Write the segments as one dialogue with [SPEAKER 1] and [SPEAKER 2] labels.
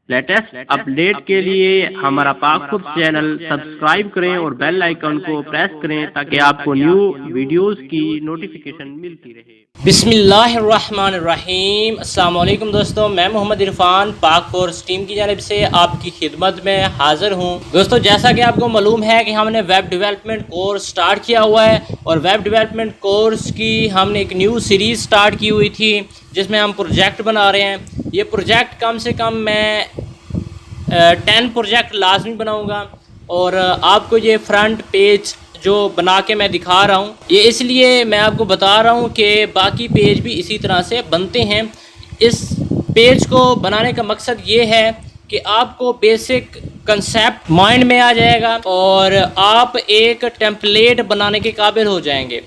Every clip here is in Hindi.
[SPEAKER 1] लेटेस्ट अपडेट के लिए हमारा पाक खुद चैनल सब्सक्राइब करें और बेल आइकन को प्रेस करें ताकि आपको न्यू वीडियोस की नोटिफिकेशन मिलती रहे।
[SPEAKER 2] बिस्मिल्लाहिर्रहमानिर्रहीम। अस्सलाम वालेकुम दोस्तों, मैं मोहम्मद इरफान पाक फोर्स टीम की जानिब से आपकी खिदमत में हाजिर हूँ। दोस्तों, जैसा कि आपको मालूम है कि हमने वेब डेवलपमेंट कोर्स स्टार्ट किया हुआ है और वेब डेवलपमेंट कोर्स की हमने एक न्यू सीरीज़ स्टार्ट की हुई थी जिसमें हम प्रोजेक्ट बना रहे हैं। ये प्रोजेक्ट कम से कम मैं 10 प्रोजेक्ट लाजमी बनाऊँगा और आपको ये फ्रंट पेज जो बना के मैं दिखा रहा हूँ ये इसलिए मैं आपको बता रहा हूँ कि बाकी पेज भी इसी तरह से बनते हैं। इस पेज को बनाने का मकसद ये है कि आपको बेसिक कंसेप्ट माइंड में आ जाएगा और आप एक टेम्पलेट बनाने के काबिल हो जाएंगे।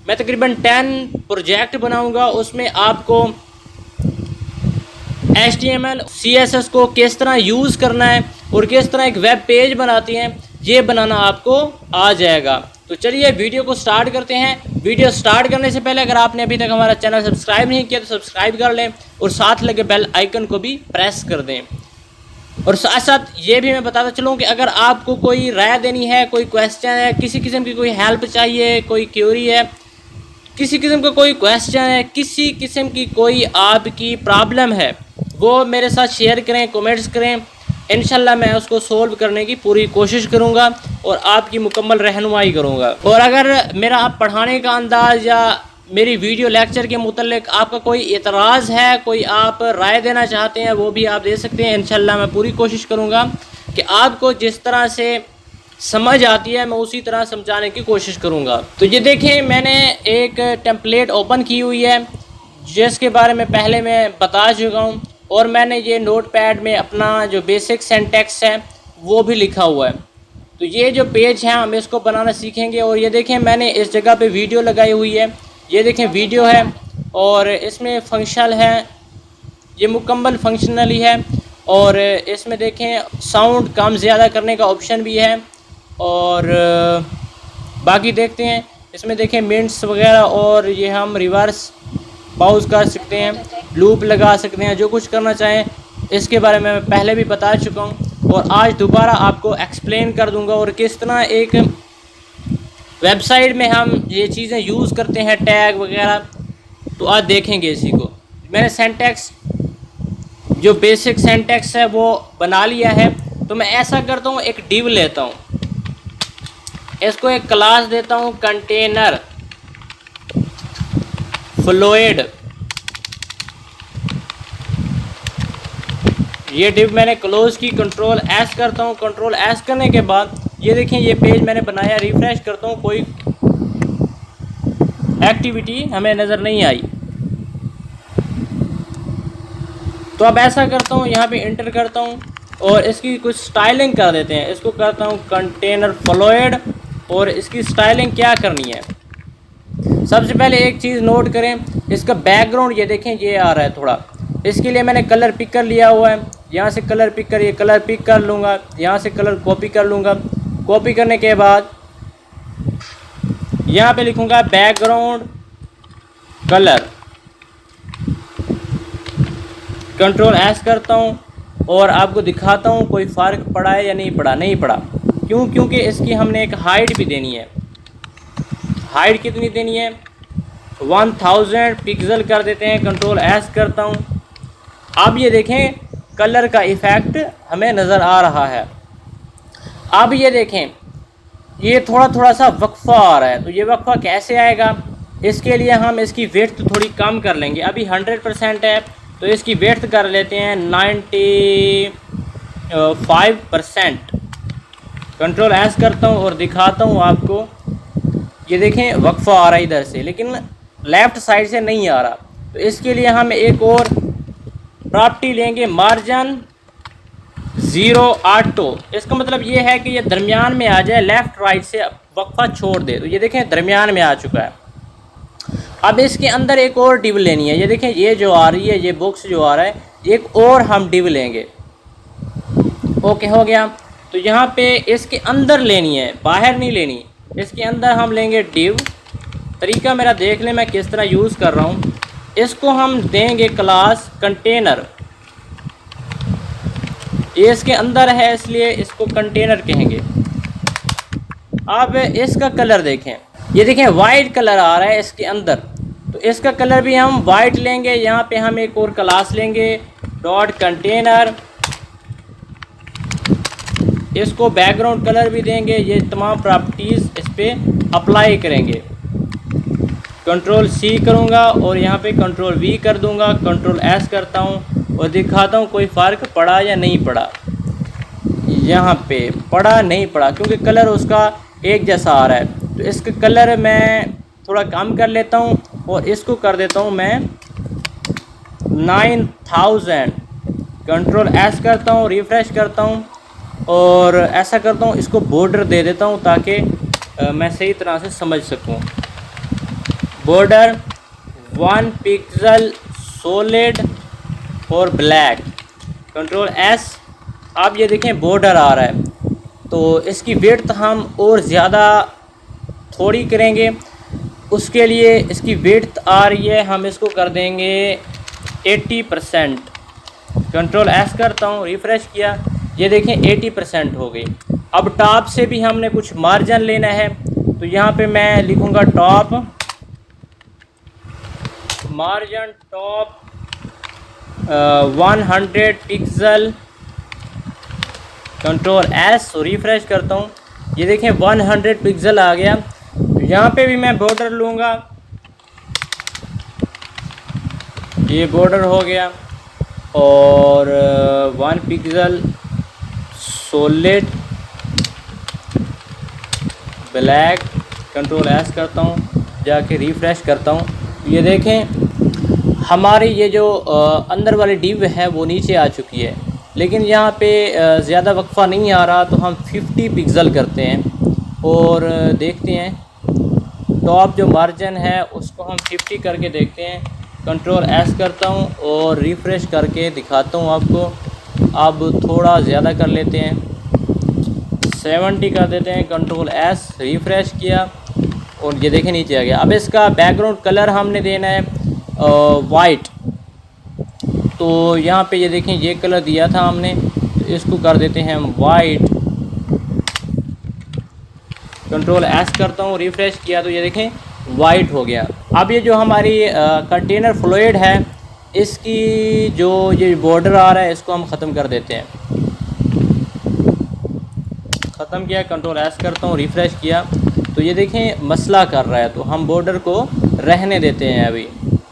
[SPEAKER 2] मैं तकरीबन 10 प्रोजेक्ट बनाऊँगा, उसमें आपको HTML CSS को किस तरह यूज़ करना है और किस तरह एक वेब पेज बनाती हैं ये बनाना आपको आ जाएगा। तो चलिए वीडियो को स्टार्ट करते हैं। वीडियो स्टार्ट करने से पहले अगर आपने अभी तक हमारा चैनल सब्सक्राइब नहीं किया तो सब्सक्राइब कर लें और साथ लगे बेल आइकन को भी प्रेस कर दें। और साथ साथ ये भी मैं बताता चलूँ कि अगर आपको कोई राय देनी है, कोई क्वेश्चन है, किसी किस्म की कोई हेल्प चाहिए, कोई क्यूरी है, किसी किस्म का कोई क्वेश्चन है, किसी किस्म की कोई आपकी प्रॉब्लम है, वो मेरे साथ शेयर करें, कमेंट्स करें। इंशाल्लाह मैं उसको सोल्व करने की पूरी कोशिश करूँगा और आपकी मुकम्मल रहनुमाई करूँगा। और अगर मेरा आप पढ़ाने का अंदाज़ या मेरी वीडियो लेक्चर के मुतल्लिक आपका कोई एतराज़ है, कोई आप राय देना चाहते हैं, वो भी आप दे सकते हैं। इंशाल्लाह मैं पूरी कोशिश करूँगा कि आपको जिस तरह से समझ आती है मैं उसी तरह समझाने की कोशिश करूँगा। तो ये देखें, मैंने एक टेम्पलेट ओपन की हुई है जिसके बारे में पहले मैं बता चुका हूँ और मैंने ये नोटपैड में अपना जो बेसिक सिंटैक्स है वो भी लिखा हुआ है। तो ये जो पेज है हम इसको बनाना सीखेंगे। और ये देखें, मैंने इस जगह पे वीडियो लगाई हुई है। ये देखें वीडियो है और इसमें फंक्शनल है, ये मुकम्मल फंक्शनली है। और इसमें देखें साउंड कम ज़्यादा करने का ऑप्शन भी है। और बाकी देखते हैं, इसमें देखें मिनट्स वगैरह और ये हम रिवर्स पॉज कर सकते हैं, लूप लगा सकते हैं, जो कुछ करना चाहें इसके बारे में मैं पहले भी बता चुका हूं और आज दोबारा आपको एक्सप्लेन कर दूंगा। और किस तरह एक वेबसाइट में हम ये चीज़ें यूज़ करते हैं, टैग वगैरह, तो आज देखेंगे इसी को। मैंने सिंटैक्स जो बेसिक सिंटैक्स है वो बना लिया है। तो मैं ऐसा करता हूँ, एक डिव लेता हूँ, इसको एक क्लास देता हूँ कंटेनर फ्लोइड। ये डिव मैंने क्लोज की, कंट्रोल S करता हूँ। कंट्रोल S करने के बाद ये देखें ये पेज मैंने बनाया, रिफ्रेश करता हूँ, कोई एक्टिविटी हमें नज़र नहीं आई। तो अब ऐसा करता हूँ, यहाँ पे इंटर करता हूँ और इसकी कुछ स्टाइलिंग कर देते हैं। इसको करता हूँ कंटेनर फ्लोइड और इसकी स्टाइलिंग क्या करनी है। सबसे पहले एक चीज़ नोट करें, इसका बैकग्राउंड ये देखें ये आ रहा है थोड़ा, इसके लिए मैंने कलर पिकर लिया हुआ है। यहाँ से कलर पिकर, ये कलर पिक कर लूँगा, यहाँ से कलर कॉपी कर लूँगा। कॉपी करने के बाद यहाँ पे लिखूँगा बैकग्राउंड कलर, कंट्रोल S करता हूँ और आपको दिखाता हूँ कोई फ़र्क पड़ा है या नहीं पड़ा। नहीं पड़ा, क्यों? क्योंकि इसकी हमने एक हाइट भी देनी है। हाइट कितनी देनी है? 1000 पिक्सल कर देते हैं। कंट्रोल S करता हूँ। अब ये देखें कलर का इफ़ेक्ट हमें नज़र आ रहा है। अब ये देखें ये थोड़ा थोड़ा सा वक्फ़ा आ रहा है। तो ये वक्फ़ा कैसे आएगा? इसके लिए हम इसकी विड्थ थोड़ी कम कर लेंगे। अभी 100% है तो इसकी विड्थ कर लेते हैं 95%। कंट्रोल S करता हूँ और दिखाता हूँ आपको। ये देखें वक्फ़ा आ रहा है इधर से, लेकिन लेफ़्ट साइड से नहीं आ रहा। तो इसके लिए हम एक और प्रॉपर्टी लेंगे, मार्जिन 0 ऑटो। इसका मतलब ये है कि ये दरमियान में आ जाए, लेफ़्ट राइट से वक्फ़ा छोड़ दे। तो ये देखें दरमियान में आ चुका है। अब इसके अंदर एक और डिव लेनी है। ये देखें ये जो आ रही है, ये बॉक्स जो आ रहा है, एक और हम डिव लेंगे। ओके, हो गया। तो यहाँ पे इसके अंदर लेनी है, बाहर नहीं लेनी। इसके अंदर हम लेंगे डिव। तरीका मेरा देख लें मैं किस तरह यूज़ कर रहा हूँ। इसको हम देंगे क्लास कंटेनर ये इसके अंदर है इसलिए इसको कंटेनर कहेंगे। अब इसका कलर देखें, ये देखें वाइट कलर आ रहा है इसके अंदर, तो इसका कलर भी हम वाइट लेंगे। यहाँ पे हम एक और क्लास लेंगे डॉट कंटेनर, इसको बैकग्राउंड कलर भी देंगे। ये तमाम प्रॉपर्टीज़ इस पर अप्लाई करेंगे। कंट्रोल C करूँगा और यहाँ पे कंट्रोल V कर दूँगा, कंट्रोल S करता हूँ और दिखाता हूँ कोई फ़र्क पड़ा या नहीं पड़ा। यहाँ पे पड़ा नहीं पड़ा क्योंकि कलर उसका एक जैसा आ रहा है। तो इसका कलर मैं थोड़ा कम कर लेता हूँ और इसको कर देता हूँ मैं 9000। कंट्रोल S करता हूँ, रिफ़्रेश करता हूँ और ऐसा करता हूँ, इसको बॉर्डर दे देता हूँ ताकि मैं सही तरह से समझ सकूँ। बॉर्डर 1 पिक्सल सॉलिड और ब्लैक, कंट्रोल S। आप ये देखें बॉर्डर आ रहा है, तो इसकी विड्थ हम और ज़्यादा थोड़ी करेंगे। उसके लिए इसकी विड्थ आ रही है, हम इसको कर देंगे 80%। कंट्रोल S करता हूँ, रिफ़्रेश किया, ये देखें 80% हो गई। अब टॉप से भी हमने कुछ मार्जिन लेना है, तो यहाँ पे मैं लिखूँगा top margin top 100 pixel. Control S refresh करता हूँ, ये देखें 100 पिक्सल आ गया। यहाँ पे भी मैं बॉर्डर लूँगा, ये बॉर्डर हो गया और 1 pixel solid black. Control S करता हूँ, जाके रिफ़्रेश करता हूँ, ये देखें हमारी ये जो अंदर वाली डिव है वो नीचे आ चुकी है, लेकिन यहाँ पे ज़्यादा वक्फा नहीं आ रहा, तो हम 50 पिक्सल करते हैं और देखते हैं। टॉप जो मार्जिन है उसको हम 50 करके देखते हैं। कंट्रोल S करता हूँ और रिफ़्रेश करके दिखाता हूँ आपको। अब थोड़ा ज़्यादा कर लेते हैं, 70 कर देते हैं। कंट्रोल S रिफ़्रेश किया और ये देखें नीचे आ गया। अब इसका बैकग्राउंड कलर हमने देना है वाइट, तो यहाँ पे ये देखें ये कलर दिया था हमने, तो इसको कर देते हैं हम वाइट। कंट्रोल S करता हूँ, रिफ़्रेश किया, तो ये देखें वाइट हो गया। अब ये जो हमारी कंटेनर फ्लूइड है, इसकी जो ये बॉर्डर आ रहा है इसको हम ख़त्म कर देते हैं। ख़त्म किया, कंट्रोल S करता हूँ, रिफ़्रेश किया, तो ये देखें मसला कर रहा है, तो हम बॉर्डर को रहने देते हैं। अभी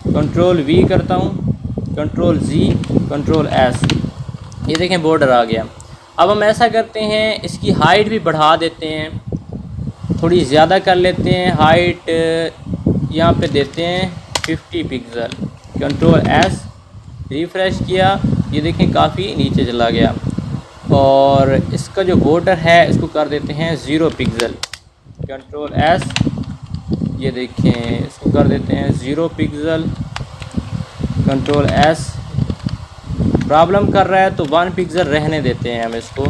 [SPEAKER 2] कंट्रोल V करता हूँ, कंट्रोल Z, कंट्रोल S, ये देखें बॉर्डर आ गया। अब हम ऐसा करते हैं, इसकी हाइट भी बढ़ा देते हैं, थोड़ी ज़्यादा कर लेते हैं। हाइट यहाँ पे देते हैं 50 पिक्सल। कंट्रोल S रिफ़्रेश किया, ये देखें काफ़ी नीचे चला गया। और इसका जो बॉर्डर है इसको कर देते हैं 0 पिक्सल। कंट्रोल S, ये देखें इसको कर देते हैं 0 पिक्सल। कंट्रोल S, प्रॉब्लम कर रहा है तो 1 पिक्सल रहने देते हैं हम इसको।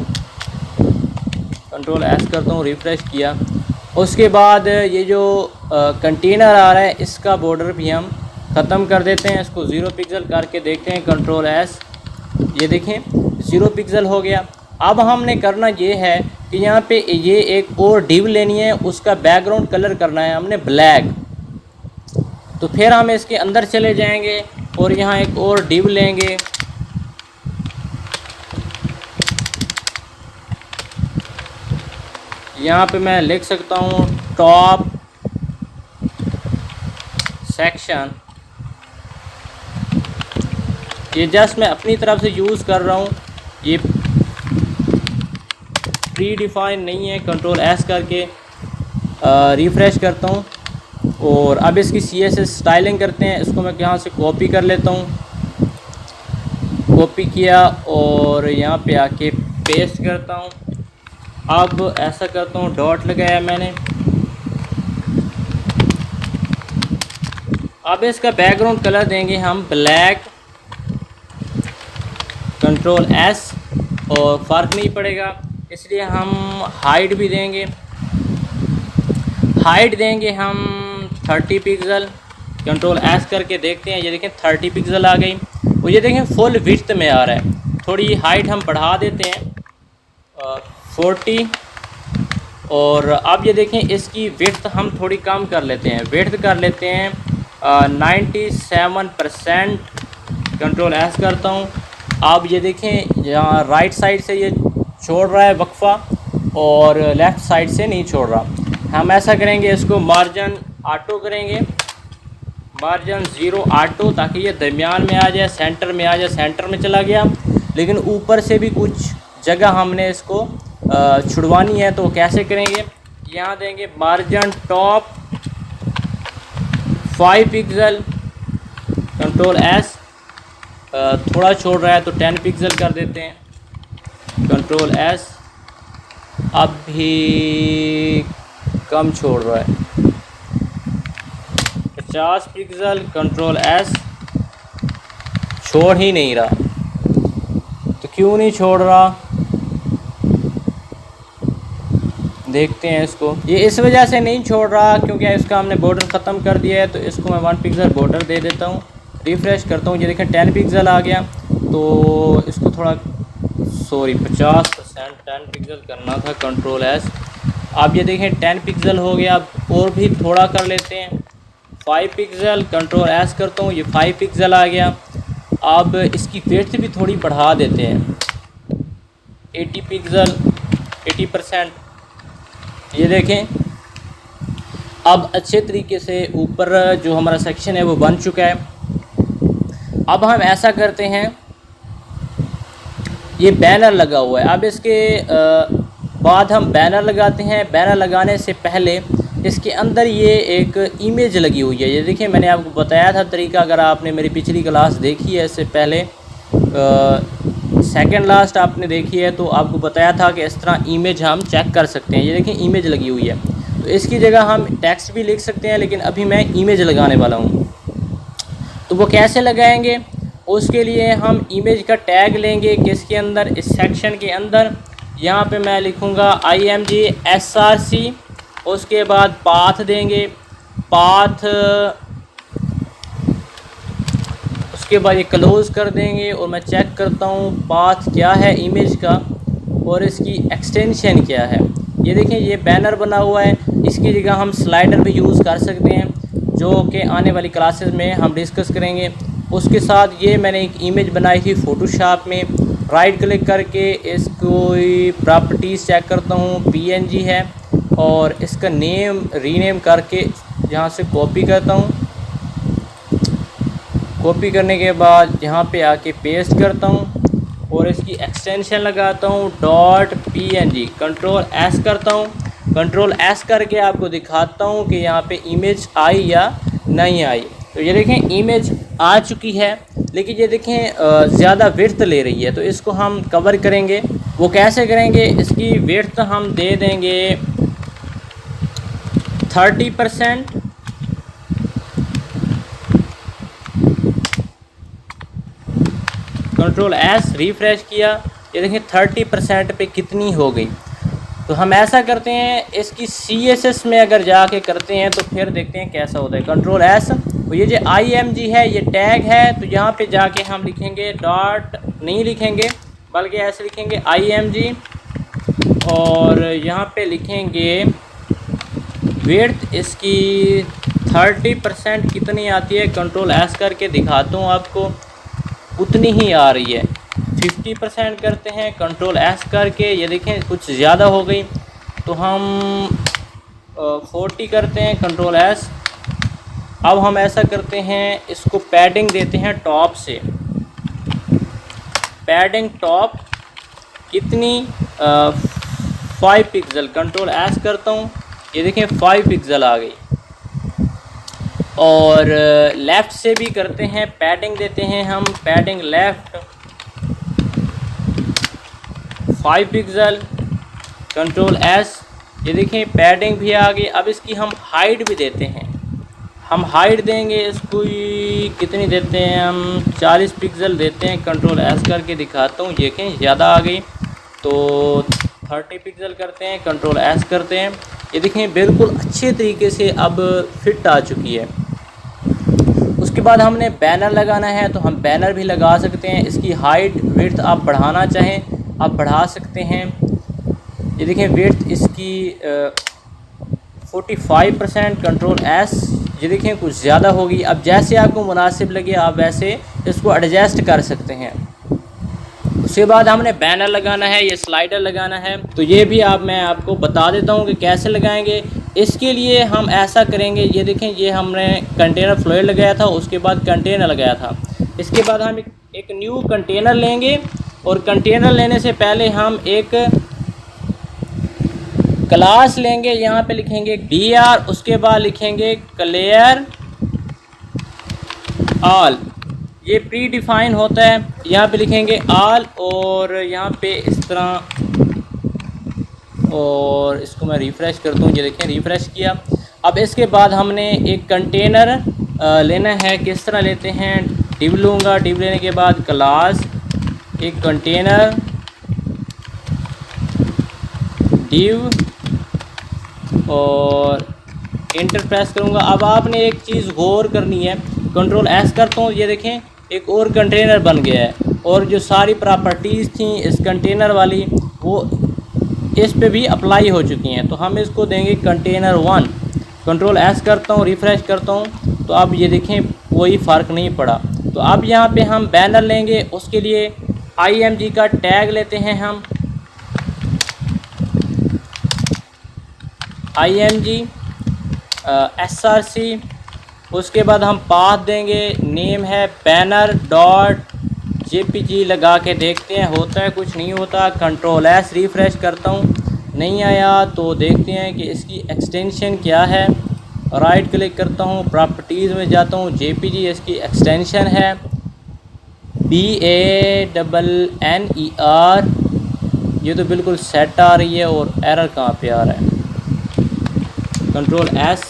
[SPEAKER 2] कंट्रोल S करता हूँ, रिफ़्रेश किया। उसके बाद ये जो कंटेनर आ रहा है इसका बॉर्डर भी हम ख़त्म कर देते हैं, इसको 0 पिक्सल करके देखते हैं। कंट्रोल S, ये देखें 0 पिक्सल हो गया। अब हमने करना ये है कि यहाँ पे ये एक और डिव लेनी है, उसका बैकग्राउंड कलर करना है हमने ब्लैक। तो फिर हम इसके अंदर चले जाएंगे और यहाँ एक और डिव लेंगे, यहाँ पे मैं लिख सकता हूँ टॉप सेक्शन। ये जस्ट मैं अपनी तरफ से यूज़ कर रहा हूँ, ये प्री डिफाइन नहीं है। कंट्रोल S करके रिफ़्रेश करता हूँ और अब इसकी CSS स्टाइलिंग करते हैं। इसको मैं यहाँ से कॉपी कर लेता हूँ, कॉपी किया और यहाँ पे आके पेस्ट करता हूँ। अब ऐसा करता हूँ, डॉट लगाया मैंने। अब इसका बैकग्राउंड कलर देंगे हम ब्लैक। कंट्रोल S, और फ़र्क नहीं पड़ेगा इसलिए हम हाइट भी देंगे, हाइट देंगे हम 30 पिक्सल। कंट्रोल S करके देखते हैं, ये देखें 30 पिक्सल आ गई और ये देखें फुल विड्थ में आ रहा है। थोड़ी हाइट हम बढ़ा देते हैं 40। और अब ये देखें इसकी विड्थ हम थोड़ी कम कर लेते हैं, विड्थ कर लेते हैं 97%। कंट्रोल एस करता हूँ। अब ये देखें यहाँ राइट साइड से ये छोड़ रहा है वक्फा और लेफ़्ट साइड से नहीं छोड़ रहा। हम ऐसा करेंगे, इसको मार्जिन ऑटो करेंगे, मार्जिन 0 ऑटो, ताकि ये दरमियान में आ जाए, सेंटर में आ जाए। सेंटर में चला गया, लेकिन ऊपर से भी कुछ जगह हमने इसको छुड़वानी है। तो कैसे करेंगे, यहाँ देंगे margin top 5 pixel, control S, थोड़ा छोड़ रहा है तो 10 पिक्सल कर देते हैं, कंट्रोल एस। अब भी कम छोड़ रहा है 50 पिक्सल, कंट्रोल एस। छोड़ ही नहीं रहा, तो क्यों नहीं छोड़ रहा, देखते हैं इसको। ये इस वजह से नहीं छोड़ रहा क्योंकि इसका हमने बॉर्डर ख़त्म कर दिया है। तो इसको मैं 1 पिक्सल बॉर्डर दे देता हूँ, रिफ़्रेश करता हूँ। ये देखें 10 पिक्सल आ गया। तो इसको थोड़ा 50% 10 पिक्सल करना था, कंट्रोल एस। अब ये देखें 10 पिक्सल हो गया। अब और भी थोड़ा कर लेते हैं, 5 पिक्सल, कंट्रोल एस करता हूँ, ये 5 पिक्सल आ गया। अब इसकी विड्थ भी थोड़ी बढ़ा देते हैं 80 पिक्सल, 80%। ये देखें अब अच्छे तरीके से ऊपर जो हमारा सेक्शन है वो बन चुका है। अब हम ऐसा करते हैं, ये बैनर लगा हुआ है। अब इसके बाद हम बैनर लगाते हैं। बैनर लगाने से पहले इसके अंदर ये एक इमेज लगी हुई है। ये देखिए, मैंने आपको बताया था तरीका, अगर आपने मेरी पिछली क्लास देखी है इससे पहले, सेकंड लास्ट आपने देखी है, तो आपको बताया था कि इस तरह इमेज हम चेक कर सकते हैं। ये देखिए इमेज लगी हुई है, तो इसकी जगह हम टेक्स्ट भी लिख सकते हैं, लेकिन अभी मैं इमेज लगाने वाला हूँ। तो वो कैसे लगाएंगे, उसके लिए हम इमेज का टैग लेंगे, किसके अंदर, इस सेक्शन के अंदर। यहाँ पे मैं लिखूँगा IMG SRC, उसके बाद पाथ देंगे, पाथ, उसके बाद ये क्लोज़ कर देंगे। और मैं चेक करता हूँ पाथ क्या है इमेज का और इसकी एक्सटेंशन क्या है। ये देखें ये बैनर बना हुआ है, इसकी जगह हम स्लाइडर भी यूज़ कर सकते हैं, जो कि आने वाली क्लासेस में हम डिस्कस करेंगे। उसके साथ ये मैंने एक इमेज बनाई थी फ़ोटोशॉप में, राइट क्लिक करके इसको प्रॉपर्टीज़ चेक करता हूँ, PNG है, और इसका नेम रीनेम करके यहाँ से कॉपी करता हूँ। कॉपी करने के बाद यहाँ पे आके पेस्ट करता हूँ और इसकी एक्सटेंशन लगाता हूँ .png, कंट्रोल एस करता हूँ। कंट्रोल एस करके आपको दिखाता हूँ कि यहाँ पे इमेज आई या नहीं आई। तो ये देखें इमेज आ चुकी है, लेकिन ये देखें ज़्यादा विड्थ ले रही है, तो इसको हम कवर करेंगे। वो कैसे करेंगे, इसकी विड्थ हम दे देंगे 30%, कंट्रोल एस, रिफ़्रेश किया, ये देखें 30% पे कितनी हो गई। तो हम ऐसा करते हैं, इसकी CSS में अगर जाके करते हैं तो फिर देखते हैं कैसा होता है। कंट्रोल एस, तो ये जो IMG है ये टैग है, तो यहाँ पे जाके हम लिखेंगे डॉट, नहीं लिखेंगे बल्कि ऐसे लिखेंगे IMG, और यहाँ पे लिखेंगे विड्थ इसकी 30% कितनी आती है, कंट्रोल एस करके दिखाता हूँ आपको, उतनी ही आ रही है। 50% करते हैं, कंट्रोल एस करके, ये देखें कुछ ज़्यादा हो गई, तो हम 40 करते हैं, कंट्रोल एस। अब हम ऐसा करते हैं, इसको पैडिंग देते हैं टॉप से, पैडिंग टॉप कितनी 5 पिक्सल, कंट्रोल एस करता हूँ, ये देखें 5 पिक्सल आ गई। और लेफ़्ट से भी करते हैं, पैडिंग देते हैं हम, padding left 5 pixel, control S, ये देखें पैडिंग भी आ गई। अब इसकी हम हाइट भी देते हैं, हम हाइट देंगे इसको कितनी देते हैं, हम 40 पिक्सल देते हैं, कंट्रोल एस करके दिखाता हूँ, देखें ज़्यादा आ गई, तो 30 पिक्सल करते हैं, कंट्रोल एस करते हैं। ये देखें बिल्कुल अच्छे तरीके से अब फिट आ चुकी है। उसके उसके बाद हमने बैनर लगाना है, तो हम बैनर भी लगा सकते हैं। इसकी हाइट विड्थ आप बढ़ाना चाहें आप बढ़ा सकते हैं। ये देखें विड्थ इसकी 45%, कंट्रोल एस। ये देखें कुछ ज़्यादा होगी। अब जैसे आपको मुनासिब लगे आप वैसे इसको एडजस्ट कर सकते हैं। उसके बाद हमने बैनर लगाना है, ये स्लाइडर लगाना है, तो ये भी मैं आपको बता देता हूँ कि कैसे लगाएंगे। इसके लिए हम ऐसा करेंगे, ये देखें ये हमने कंटेनर फ्लोर लगाया था, उसके बाद कंटेनर लगाया था। इसके बाद हम एक न्यू कंटेनर लेंगे और कंटेनर लेने से पहले हम एक क्लास लेंगे। यहाँ पे लिखेंगे DR, उसके बाद लिखेंगे क्लियर ऑल। ये प्री डिफाइन होता है। यहाँ पे लिखेंगे ऑल और यहाँ पे इस तरह, और इसको मैं रिफ़्रेश कर दूँ। ये देखें रिफ़्रेश किया। अब इसके बाद हमने एक कंटेनर लेना है। किस तरह लेते हैं, डिव लूँगा। डिव लेने के बाद क्लास, एक कंटेनर, डिव और इंटर प्रेस करूँगा। अब आपने एक चीज़ गौर करनी है, कंट्रोल एस करता हूँ, ये देखें एक और कंटेनर बन गया है और जो सारी प्रॉपर्टीज़ थी इस कंटेनर वाली वो इस पे भी अप्लाई हो चुकी हैं। तो हम इसको देंगे कंटेनर 1। कंट्रोल एस करता हूँ, रिफ़्रेश करता हूँ, तो अब ये देखें कोई फ़र्क नहीं पड़ा। तो अब यहाँ पे हम बैनर लेंगे। उसके लिए IMG का टैग लेते हैं हम, IMG SRC। उसके बाद हम पाथ देंगे, नेम है banner.jpg। लगा के देखते हैं होता है कुछ नहीं होता। कंट्रोल एस, रिफ़्रेश करता हूँ, नहीं आया तो देखते हैं कि इसकी एक्सटेंशन क्या है। राइट क्लिक करता हूँ, प्रॉपर्टीज़ में जाता हूँ, JPG इसकी एक्सटेंशन है, BANNER। ये तो बिल्कुल सेट आ रही है और एरर कहाँ पे आ रहा है। कंट्रोल एस,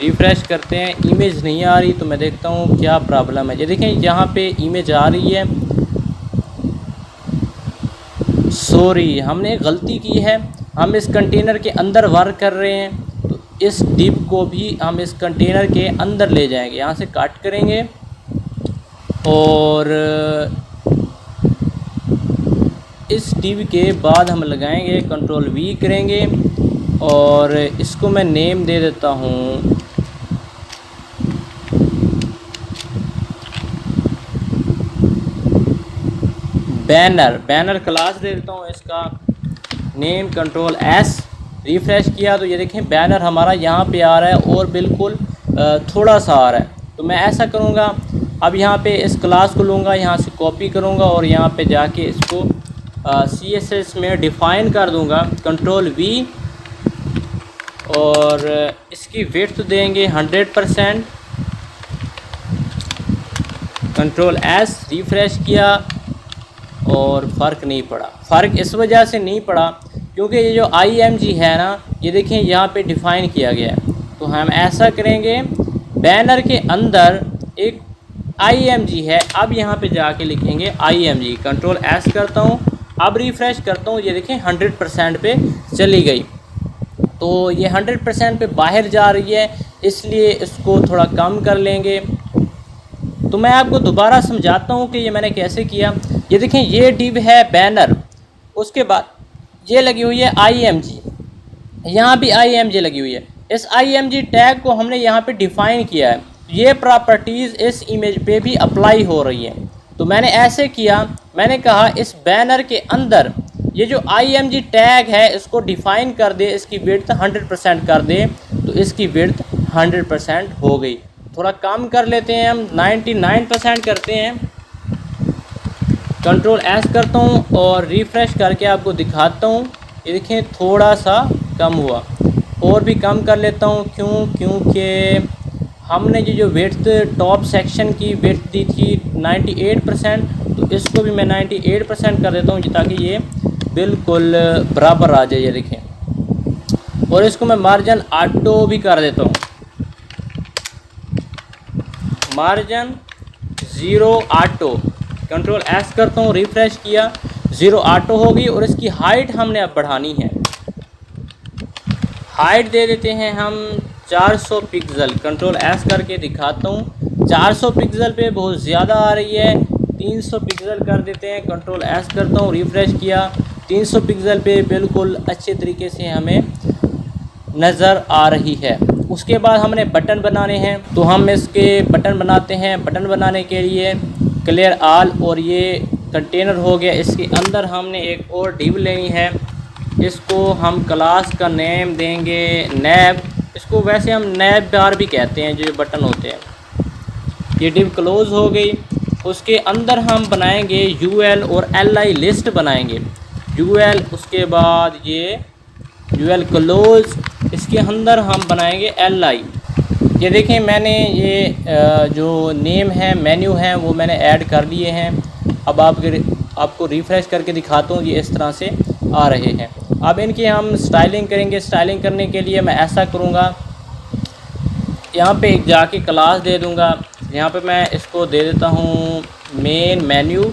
[SPEAKER 2] रिफ़्रेश करते हैं, इमेज नहीं आ रही तो मैं देखता हूँ क्या प्रॉब्लम है। ये देखें यहाँ पे इमेज आ रही है। सॉरी, हमने एक गलती की है। हम इस कंटेनर के अंदर वर्क कर रहे हैं, तो इस डिव को भी हम इस कंटेनर के अंदर ले जाएंगे। यहाँ से कट करेंगे और इस डिव के बाद हम लगाएंगे, कंट्रोल V करेंगे और इसको मैं नेम दे देता हूँ बैनर क्लास दे देता हूँ इसका नेम। कंट्रोल एस, रिफ़्रेश किया तो ये देखें बैनर हमारा यहाँ पे आ रहा है और बिल्कुल थोड़ा सा आ रहा है। तो मैं ऐसा करूँगा, अब यहाँ पे इस क्लास को लूँगा, यहाँ से कॉपी करूँगा और यहाँ पे जाके इसको CSS में डिफ़ाइन कर दूँगा। कंट्रोल V और इसकी विड्थ देंगे 100%। कंट्रोल एस, रिफ़्रेश किया और फ़र्क नहीं पड़ा। फ़र्क इस वजह से नहीं पड़ा क्योंकि ये जो IMG है ना, ये देखें यहाँ पे डिफ़ाइन किया गया है। तो हम ऐसा करेंगे, बैनर के अंदर एक IMG है, अब यहाँ पे जाके लिखेंगे IMG। कंट्रोल एस करता हूँ, अब रिफ़्रेश करता हूँ, ये देखें 100% पे चली गई। तो ये 100% पे बाहर जा रही है, इसलिए इसको थोड़ा कम कर लेंगे। तो मैं आपको दोबारा समझाता हूँ कि ये मैंने कैसे किया। ये देखें ये डिव है बैनर, उसके बाद ये लगी हुई है IMG, यहाँ भी IMG लगी हुई है। इस IMG टैग को हमने यहाँ पे डिफ़ाइन किया है। ये प्रॉपर्टीज़ इस इमेज पे भी अप्लाई हो रही हैं। तो मैंने ऐसे किया, मैंने कहा इस बैनर के अंदर ये जो IMG टैग है इसको डिफ़ाइन कर दे, इसकी विड्थ 100% कर दे। तो इसकी विड्थ 100% हो गई। थोड़ा कम कर लेते हैं, हम 99% करते हैं। कंट्रोल एस करता हूँ और रिफ़्रेश करके आपको दिखाता हूँ। ये देखें थोड़ा सा कम हुआ, और भी कम कर लेता हूँ। क्योंकि हमने जो विड्थ टॉप सेक्शन की विड्थ दी थी 98%, तो इसको भी मैं 98% कर देता हूँ ताकि ये बिल्कुल बराबर आ जाए। ये देखें, और इसको मैं मार्जिन ऑटो भी कर देता हूँ, मार्जिन 0 ऑटो। कंट्रोल एस करता हूँ, रिफ़्रेश किया, 0 ऑटो होगी। और इसकी हाइट हमने अब बढ़ानी है, हाइट दे देते हैं हम 400 पिक्सल। कंट्रोल एस करके दिखाता हूँ, 400 पिक्सल पे बहुत ज़्यादा आ रही है, 300 पिक्सल कर देते हैं। कंट्रोल एस करता हूँ, रिफ़्रेश किया, 300 पिक्सल पे बिल्कुल अच्छे तरीके से हमें नज़र आ रही है। उसके बाद हमने बटन बनाने हैं, तो हम इसके बटन बनाते हैं। बटन बनाने के लिए क्लियर आल, और ये कंटेनर हो गया। इसके अंदर हमने एक और डिव लेनी है। इसको हम क्लास का नेम देंगे नैब। इसको वैसे हम नैब बार भी कहते हैं, जो बटन होते हैं। ये डिव क्लोज़ हो गई। उसके अंदर हम बनाएंगे यूएल और एलआई लिस्ट बनाएंगे। यूएल, उसके बाद ये यूएल क्लोज़, इसके अंदर हम बनाएंगे एलआई। ये देखें, मैंने ये जो नेम है, मेन्यू है, वो मैंने ऐड कर लिए हैं। अब आपको रिफ़्रेश करके दिखाता हूँ, ये इस तरह से आ रहे हैं। अब इनकी हम स्टाइलिंग करेंगे। स्टाइलिंग करने के लिए मैं ऐसा करूँगा, यहाँ पे एक जाके क्लास दे दूँगा। यहाँ पे मैं इसको दे देता हूँ मेन मेन्यू,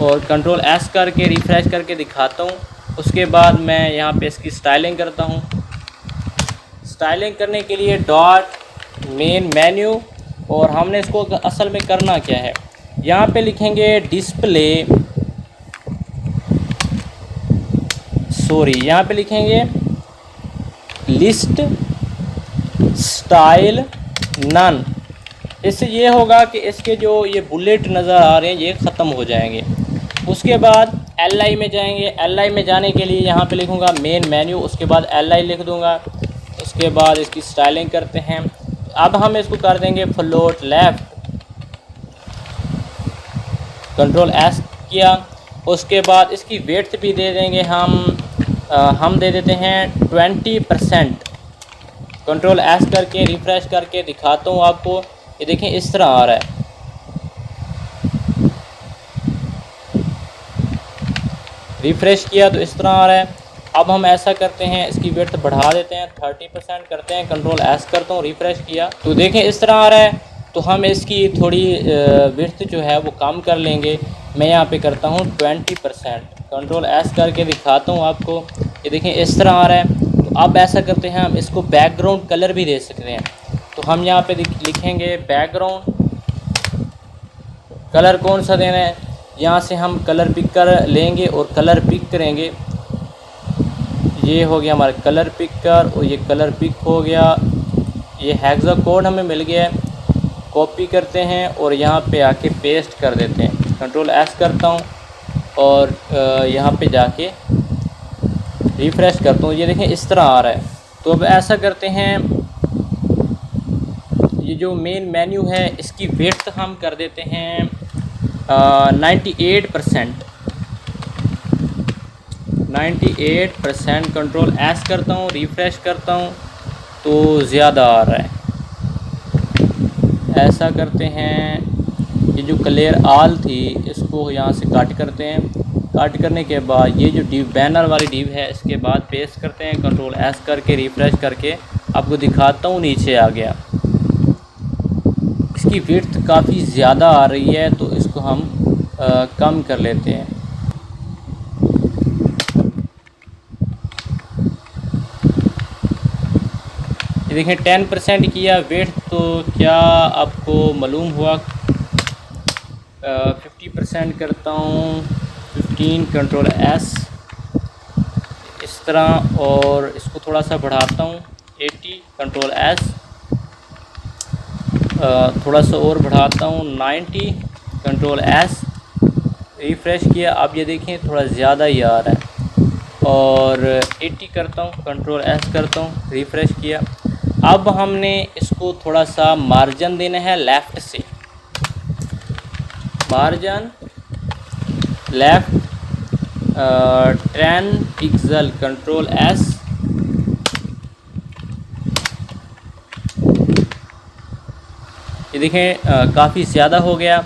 [SPEAKER 2] और कंट्रोल एस करके रिफ़्रेश करके दिखाता हूँ। उसके बाद मैं यहाँ पे इसकी स्टाइलिंग करता हूँ। स्टाइलिंग करने के लिए डॉट मेन मेन्यू, और हमने इसको असल में करना क्या है, यहाँ पे लिखेंगे डिस्प्ले, यहाँ पे लिखेंगे लिस्ट स्टाइल नन। इससे ये होगा कि इसके जो ये बुलेट नज़र आ रहे हैं ये ख़त्म हो जाएंगे। उसके बाद एलआई में जाएंगे। एलआई में जाने के लिए यहाँ पे लिखूँगा मेन मेन्यू, उसके बाद एलआई लिख दूँगा। उसके बाद इसकी स्टाइलिंग करते हैं। अब हम इसको कर देंगे फ्लोट लेफ़्ट, कंट्रोल एस किया। उसके बाद इसकी वेड्थ भी दे देंगे हम दे देते हैं 20%। कंट्रोल एस करके रिफ़्रेश करके दिखाता हूँ आपको। ये देखें, इस तरह आ रहा है। रिफ़्रेश किया तो इस तरह आ रहा है। अब हम ऐसा करते हैं, इसकी विड्थ बढ़ा देते हैं, 30% करते हैं। कंट्रोल एस करता हूँ, रिफ़्रेश किया तो देखें इस तरह आ रहा है। तो हम इसकी थोड़ी विड्थ जो है वो कम कर लेंगे। मैं यहाँ पे करता हूँ 20%। कंट्रोल एस करके दिखाता हूँ आपको। ये देखें इस तरह आ रहा है। तो अब ऐसा करते हैं, हम इसको बैकग्राउंड कलर भी दे सकते हैं। तो हम यहाँ पे लिखेंगे बैकग्राउंड कलर कौन सा देना है। यहाँ से हम कलर पिकर लेंगे और कलर पिक करेंगे। ये हो गया हमारा कलर पिकर, और ये कलर पिक हो गया। ये हेक्सा कोड हमें मिल गया है। कॉपी करते हैं और यहाँ पे आके पेस्ट कर देते हैं। कंट्रोल एस करता हूँ और यहाँ पे जाके रिफ़्रेश करता हूँ। ये देखें इस तरह आ रहा है। तो अब ऐसा करते हैं, ये जो मेन मेन्यू है इसकी विड्थ हम कर देते हैं 98%। 98%। कंट्रोल एस करता हूँ, रिफ़्रेश करता हूँ तो ज़्यादा आ रहा है। ऐसा करते हैं, ये जो क्लियर आल थी इसको यहाँ से कट करते हैं। कट करने के बाद ये जो डिव बैनर वाली डिव है इसके बाद पेस्ट करते हैं। कंट्रोल एस करके रिफ़्रेश करके आपको दिखाता हूँ, नीचे आ गया। इसकी विड्थ काफ़ी ज़्यादा आ रही है, तो इसको हम कम कर लेते हैं। ये देखें 10% किया विड्थ, तो क्या आपको मालूम हुआ। 50% करता हूँ, 15। कंट्रोल एस इस तरह, और इसको थोड़ा सा बढ़ाता हूँ 80। कंट्रोल एस थोड़ा सा और बढ़ाता हूँ 90। कंट्रोल एस रिफ़्रेश किया। अब ये देखें थोड़ा ज़्यादा ही आ रहा है, और 80 करता हूँ। कंट्रोल एस करता हूँ, रिफ़्रेश किया। अब हमने इसको थोड़ा सा मार्जिन देना है लेफ़्ट से। Margin left 10 pixel. Control S ये देखें काफ़ी ज़्यादा हो गया।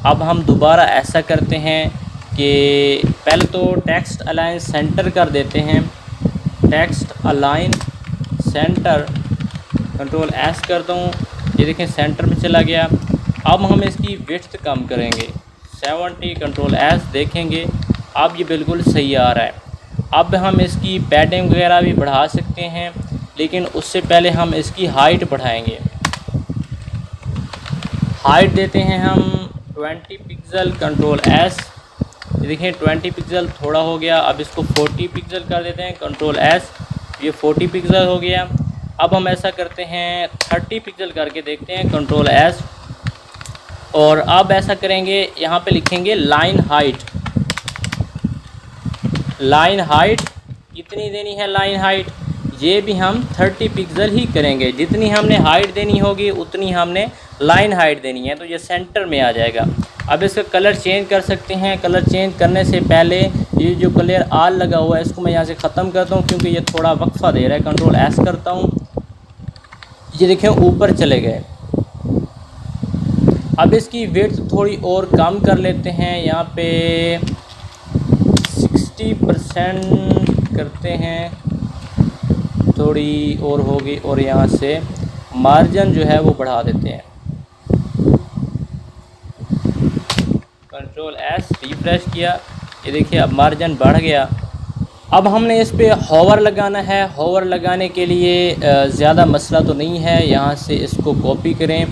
[SPEAKER 2] अब हम दोबारा ऐसा करते हैं कि पहले तो टेक्स्ट अलाइन सेंटर कर देते हैं। Text align centre, control S करता हूँ। ये देखें सेंटर में चला गया। अब हम इसकी विड्थ कम करेंगे 70। कंट्रोल एस देखेंगे अब ये बिल्कुल सही आ रहा है। अब हम इसकी पैडिंग वगैरह भी बढ़ा सकते हैं, लेकिन उससे पहले हम इसकी हाइट बढ़ाएंगे। हाइट देते हैं हम 20 पिक्सल, कंट्रोल एस। ये देखें 20 पिक्सल थोड़ा हो गया। अब इसको 40 पिक्सल कर देते हैं, कंट्रोल एस। ये 40 पिक्सल हो गया। अब हम ऐसा करते हैं 30 पिक्सल करके देखते हैं, कंट्रोल एस। और अब ऐसा करेंगे, यहाँ पे लिखेंगे लाइन हाइट। लाइन हाइट कितनी देनी है? लाइन हाइट ये भी हम 30 पिक्सल ही करेंगे। जितनी हमने हाइट देनी होगी उतनी हमने लाइन हाइट देनी है, तो ये सेंटर में आ जाएगा। अब इसका कलर चेंज कर सकते हैं। कलर चेंज करने से पहले ये जो कलर आल लगा हुआ है इसको मैं यहाँ से ख़त्म करता हूँ, क्योंकि ये थोड़ा वक्फा दे रहा है। कंट्रोल एस करता हूँ, ये देखें ऊपर चले गए। अब इसकी विड्थ थोड़ी और कम कर लेते हैं, यहाँ पे 60% करते हैं, थोड़ी और होगी। और यहाँ से मार्जिन जो है वो बढ़ा देते हैं, कंट्रोल एस, रिफ्रेश किया। ये देखिए अब मार्जिन बढ़ गया। अब हमने इस पे होवर लगाना है। होवर लगाने के लिए ज़्यादा मसला तो नहीं है। यहाँ से इसको कॉपी करें।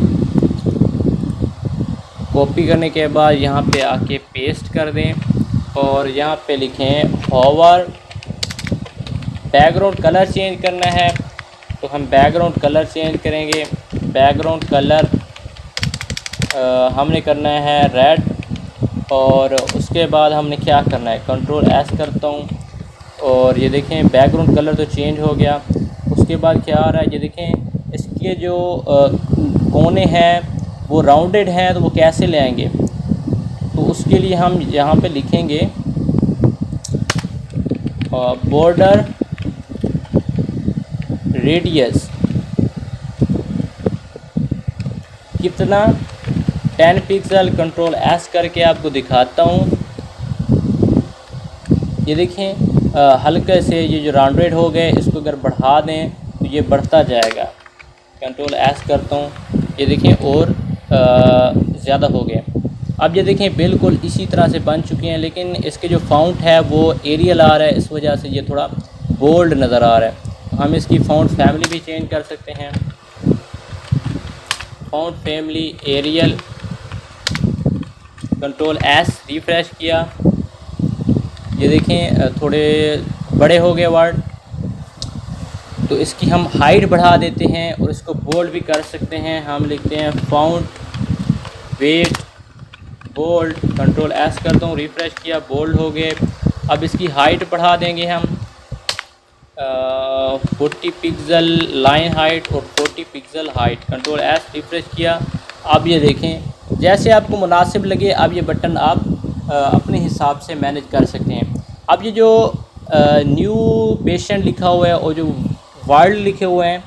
[SPEAKER 2] कॉपी करने के बाद यहाँ पे आके पेस्ट कर दें और यहाँ पे लिखें होवर। बैकग्राउंड कलर चेंज करना है तो हम बैकग्राउंड कलर चेंज करेंगे। बैकग्राउंड कलर हमने करना है रेड। और उसके बाद हमने क्या करना है, कंट्रोल एस करता हूँ और ये देखें बैकग्राउंड कलर तो चेंज हो गया। उसके बाद क्या आ रहा है, ये देखें इसके जो कोने हैं वो राउंडेड हैं, तो वो कैसे ले आएंगे? तो उसके लिए हम यहाँ पे लिखेंगे बॉर्डर रेडियस कितना, 10 पिक्सल। कंट्रोल एस करके आपको दिखाता हूँ। ये देखें हल्के से ये जो राउंडेड हो गए, इसको अगर बढ़ा दें तो ये बढ़ता जाएगा। कंट्रोल एस करता हूँ, ये देखें और ज़्यादा हो गए। अब ये देखें बिल्कुल इसी तरह से बन चुके हैं, लेकिन इसके जो फ़ॉन्ट है वो एरियल आ रहा है, इस वजह से ये थोड़ा बोल्ड नज़र आ रहा है। हम इसकी फ़ॉन्ट फैमिली भी चेंज कर सकते हैं। Font family Arial, control S, refresh किया। ये देखें थोड़े बड़े हो गए वर्ड, तो इसकी हम हाइट बढ़ा देते हैं और इसको बोल्ड भी कर सकते हैं। हम लिखते हैं font weight bold, control S करता हूँ, रिफ्रेश किया, बोल्ड हो गए। अब इसकी हाइट बढ़ा देंगे हम 40 पिक्सल लाइन हाइट और 40 pixel height. Control S, refresh किया। अब ये देखें जैसे आपको मुनासिब लगे, अब ये बटन आप अपने हिसाब से मैनेज कर सकते हैं। अब ये जो न्यू पेशेंट लिखा हुआ है और जो वर्ल्ड लिखे हुए हैं,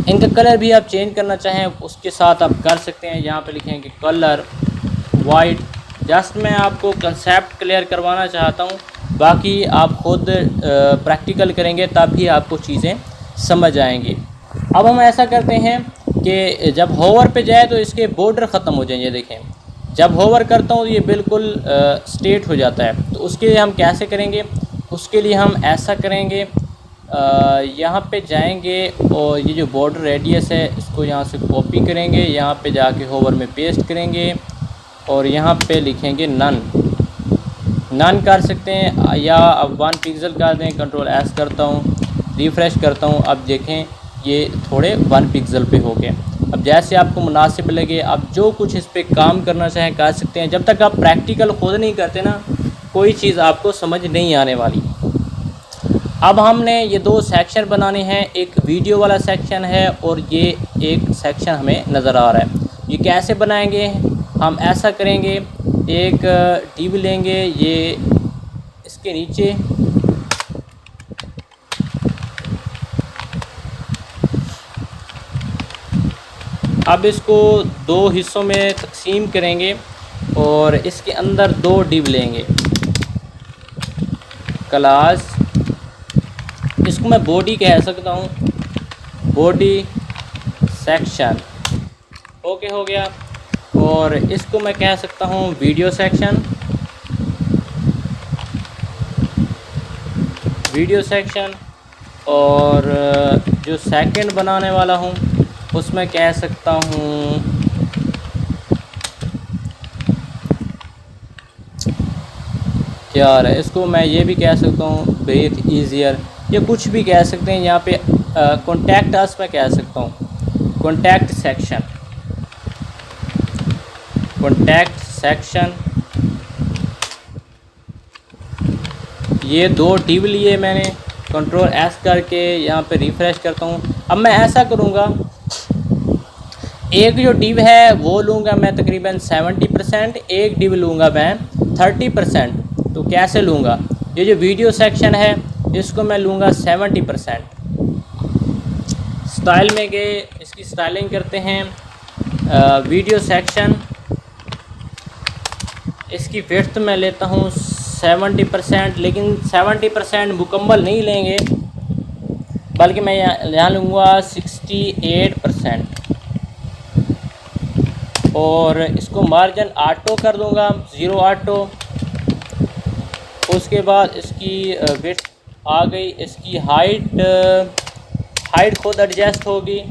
[SPEAKER 2] इनका कलर भी आप चेंज करना चाहें उसके साथ आप कर सकते हैं। यहाँ पे लिखेंगे कलर वाइट। जस्ट मैं आपको कंसेप्ट क्लियर करवाना चाहता हूँ, बाकी आप खुद प्रैक्टिकल करेंगे तब भी आपको चीज़ें समझ आएंगी। अब हम ऐसा करते हैं कि जब होवर पे जाए तो इसके बॉर्डर ख़त्म हो जाएंगे। देखें जब होवर करता हूँ तो ये बिल्कुल स्ट्रेट हो जाता है। तो उसके लिए हम कैसे करेंगे? उसके लिए हम ऐसा करेंगे, यहाँ पे जाएंगे और ये जो बॉर्डर रेडियस है इसको यहाँ से कॉपी करेंगे, यहाँ पे जाके होवर में पेस्ट करेंगे और यहाँ पे लिखेंगे नन कर सकते हैं, या अब 1 पिक्सल कर दें। कंट्रोल एस करता हूँ, रिफ़्रेश करता हूँ। अब देखें ये थोड़े 1 पिक्सल पे हो गए। अब जैसे आपको मुनासिब लगे आप जो कुछ इस पे काम करना चाहें कर सकते हैं। जब तक आप प्रैक्टिकल खुद नहीं करते ना, कोई चीज़ आपको समझ नहीं आने वाली। अब हमने ये 2 सेक्शन बनाने हैं, एक वीडियो वाला सेक्शन है और ये एक सेक्शन हमें नज़र आ रहा है। ये कैसे बनाएंगे? हम ऐसा करेंगे, एक डिव लेंगे, ये इसके नीचे अब इसको 2 हिस्सों में तकसीम करेंगे और इसके अंदर 2 डिव लेंगे। क्लास, इसको मैं बॉडी कह सकता हूँ, बॉडी सेक्शन। ओके हो गया। और इसको मैं कह सकता हूँ वीडियो सेक्शन, वीडियो सेक्शन। और जो सेकंड बनाने वाला हूँ उसमें कह सकता हूँ क्या है, इसको मैं ये भी कह सकता हूँ ब्रीथ ईजियर, ये कुछ भी कह सकते हैं। यहाँ पे कॉन्टैक्ट अस में कह सकता हूँ कॉन्टैक्ट सेक्शन, कॉन्टैक्ट सेक्शन। ये 2 डिव लिए मैंने, कंट्रोल एस करके यहाँ पे रिफ़्रेश करता हूँ। अब मैं ऐसा करूँगा, एक जो डिव है वो लूँगा मैं तकरीबन 70%, एक डिव लूँगा मैं 30%। तो कैसे लूँगा, ये जो वीडियो सेक्शन है इसको मैं लूँगा 70%। स्टाइल में गए, इसकी स्टाइलिंग करते हैं, वीडियो सेक्शन, इसकी विड्थ मैं लेता हूँ 70%, लेकिन 70% मुकम्मल नहीं लेंगे, बल्कि मैं यहाँ लूँगा 68%। और इसको मार्जिन ऑटो कर दूँगा 0 ऑटो। उसके बाद इसकी विड्थ आ गई, इसकी हाइट खुद एडजस्ट होगी।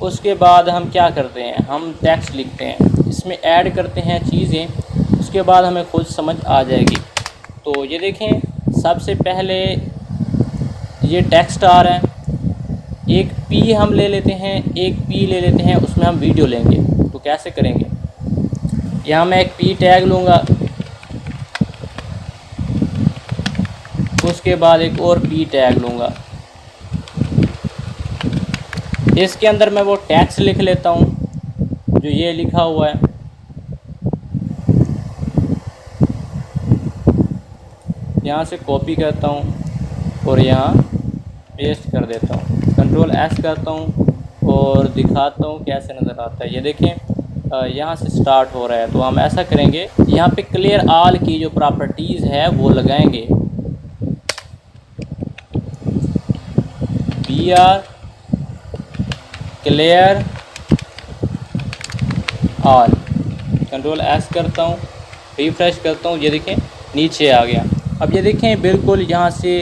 [SPEAKER 2] उसके बाद हम क्या करते हैं, हम टेक्स्ट लिखते हैं, इसमें ऐड करते हैं चीज़ें, उसके बाद हमें खुद समझ आ जाएगी। तो ये देखें, सबसे पहले ये टेक्स्ट आ रहा है, एक पी हम ले लेते हैं, उसमें हम वीडियो लेंगे। तो कैसे करेंगे, यहाँ मैं एक पी टैग लूँगा, उसके बाद एक और पी टैग लूँगा, इसके अंदर मैं वो टेक्स्ट लिख लेता हूँ जो ये लिखा हुआ है। यहाँ से कॉपी करता हूँ और यहाँ पेस्ट कर देता हूँ, कंट्रोल एस करता हूँ और दिखाता हूँ कैसे नज़र आता है। ये देखें, यहाँ से स्टार्ट हो रहा है। तो हम ऐसा करेंगे, यहाँ पे क्लियर ऑल की जो प्रॉपर्टीज़ है वो लगाएंगे, BR clear all, control S करता हूँ, रिफ़्रेश करता हूँ, ये देखें नीचे आ गया। अब ये देखें बिल्कुल यहाँ से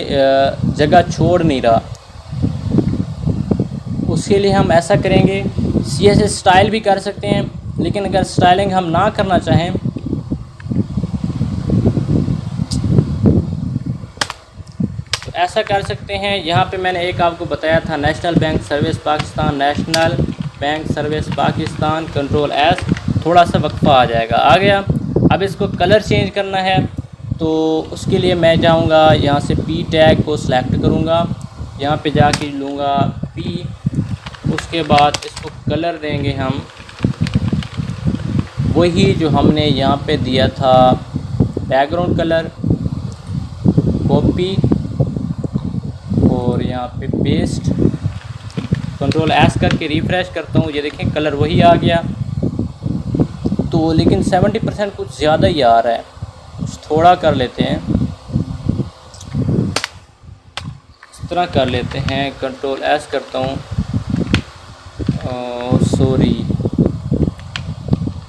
[SPEAKER 2] जगह छोड़ नहीं रहा। उसके लिए हम ऐसा करेंगे, CSS स्टाइल भी कर सकते हैं, लेकिन अगर स्टाइलिंग हम ना करना चाहें तो ऐसा कर सकते हैं। यहाँ पे मैंने एक आपको बताया था national bank service Pakistan, national bank service Pakistan, control S, थोड़ा सा वक्फा आ जाएगा, आ गया। अब इसको कलर चेंज करना है, तो उसके लिए मैं जाऊंगा यहाँ से पी टैग को सिलेक्ट करूँगा, यहाँ पे जाके लूँगा पी, उसके बाद इसको कलर देंगे हम वही जो हमने यहाँ पे दिया था, बैकग्राउंड कलर, कॉपी और यहाँ पे पेस्ट, कंट्रोल एस करके रिफ़्रेश करता हूँ, ये देखें कलर वही आ गया। तो लेकिन 70% कुछ ज़्यादा ही आ रहा है, कुछ थोड़ा कर लेते हैं, इस तरह कर लेते हैं, कंट्रोल एस करता हूँ और सॉरी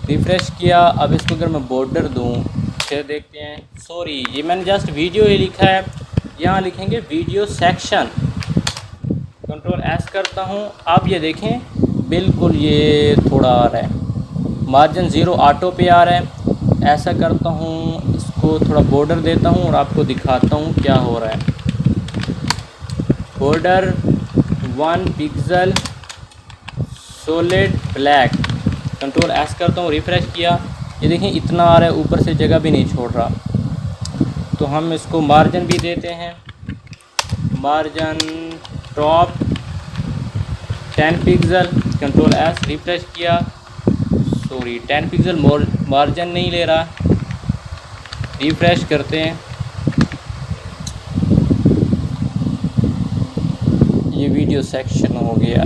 [SPEAKER 2] रिफ़्रेश किया। अब इसको अगर मैं बॉर्डर दूँ, फिर देखते हैं, सॉरी ये मैंने जस्ट वीडियो ही लिखा है, यहाँ लिखेंगे वीडियो सेक्शन, कंट्रोल एस करता हूँ। अब ये देखें बिल्कुल ये थोड़ा आ रहा है, मार्जिन 0 ऑटो पे आ रहा है। ऐसा करता हूँ, इसको थोड़ा बॉर्डर देता हूँ और आपको दिखाता हूँ क्या हो रहा है। Border 1 pixel solid black, control S करता हूँ, रिफ़्रेश किया, ये देखें इतना आ रहा है, ऊपर से जगह भी नहीं छोड़ रहा। तो हम इसको मार्जिन भी देते हैं, margin top 10 pixel, control S, refresh किया, सॉरी 10 पिक्सल मार्जिन नहीं ले रहा, रिफ़्रेश करते हैं। ये वीडियो सेक्शन हो गया,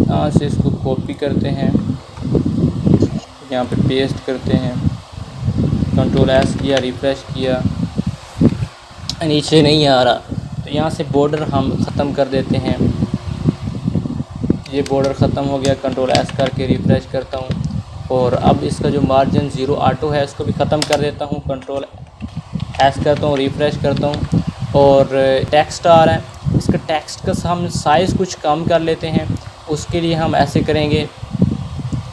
[SPEAKER 2] यहाँ से इसको कॉपी करते हैं, यहाँ पे पेस्ट करते हैं, कंट्रोल एस किया, रिफ़्रेश किया, नीचे नहीं आ रहा। तो यहाँ से बॉर्डर हम ख़त्म कर देते हैं, ये बॉर्डर ख़त्म हो गया, कंट्रोल एस करके रिफ़्रेश करता हूँ। और अब इसका जो मार्जिन 0 ऑटो है इसको भी ख़त्म कर देता हूँ, कंट्रोल एस करता हूँ, रिफ़्रेश करता हूँ। और टेक्स्ट आ रहा है, इसका टेक्स्ट का हम साइज़ कुछ कम कर लेते हैं, उसके लिए हम ऐसे करेंगे,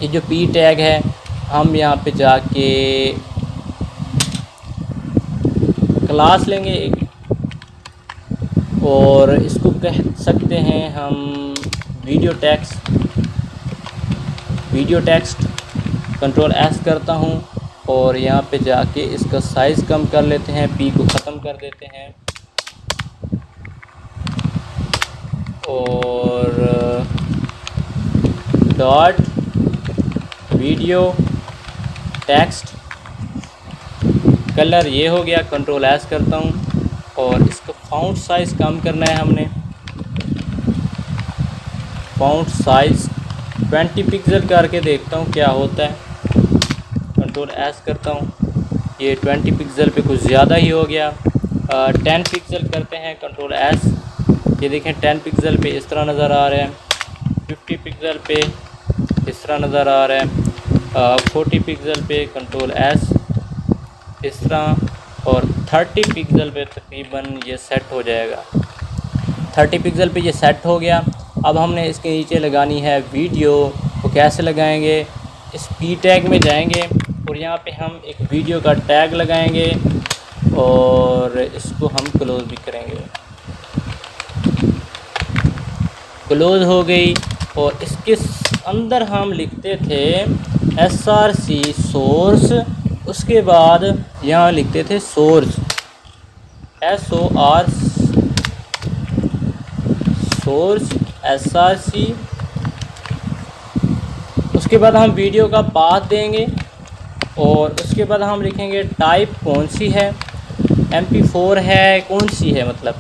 [SPEAKER 2] ये जो पी टैग है हम यहाँ पे जाके क्लास लेंगे एक, और इसको कह सकते हैं हम वीडियो टेक्स्ट। कंट्रोल एस करता हूँ और यहाँ पे जाके इसका साइज़ कम कर लेते हैं, पी को ख़त्म कर देते हैं और डॉट वीडियो टेक्स्ट कलर ये हो गया। कंट्रोल एस करता हूँ और इसका फ़ॉन्ट साइज़ कम करना है हमने, फ़ॉन्ट साइज़ 20 पिक्सल करके देखता हूँ क्या होता है। कंट्रोल एस करता हूँ, ये 20 पिक्सल पे कुछ ज़्यादा ही हो गया। 10 पिक्सल करते हैं, कंट्रोल एस, ये देखें 10 पिक्सल पे इस तरह नज़र आ रहा है, 50 पिक्सल पे इस तरह नज़र आ रहा है, 40 पिक्सल पे कंट्रोल एस इस तरह, और 30 पिक्सल पे तकरीबन ये सेट हो जाएगा। 30 पिक्सल पे ये सेट हो गया। अब हमने इसके नीचे लगानी है वीडियो, तो कैसे लगाएंगे, इस पी टैग में जाएंगे और यहाँ पे हम एक वीडियो का टैग लगाएंगे और इसको हम क्लोज़ भी करेंगे। क्लोज़ हो गई और इसके अंदर हम लिखते थे src सोर्स, उसके बाद यहाँ लिखते थे सोर्स SOR सोर्स src, उसके बाद हम वीडियो का पाथ देंगे और उसके बाद हम लिखेंगे टाइप कौन सी है, MP4 है कौन सी है, मतलब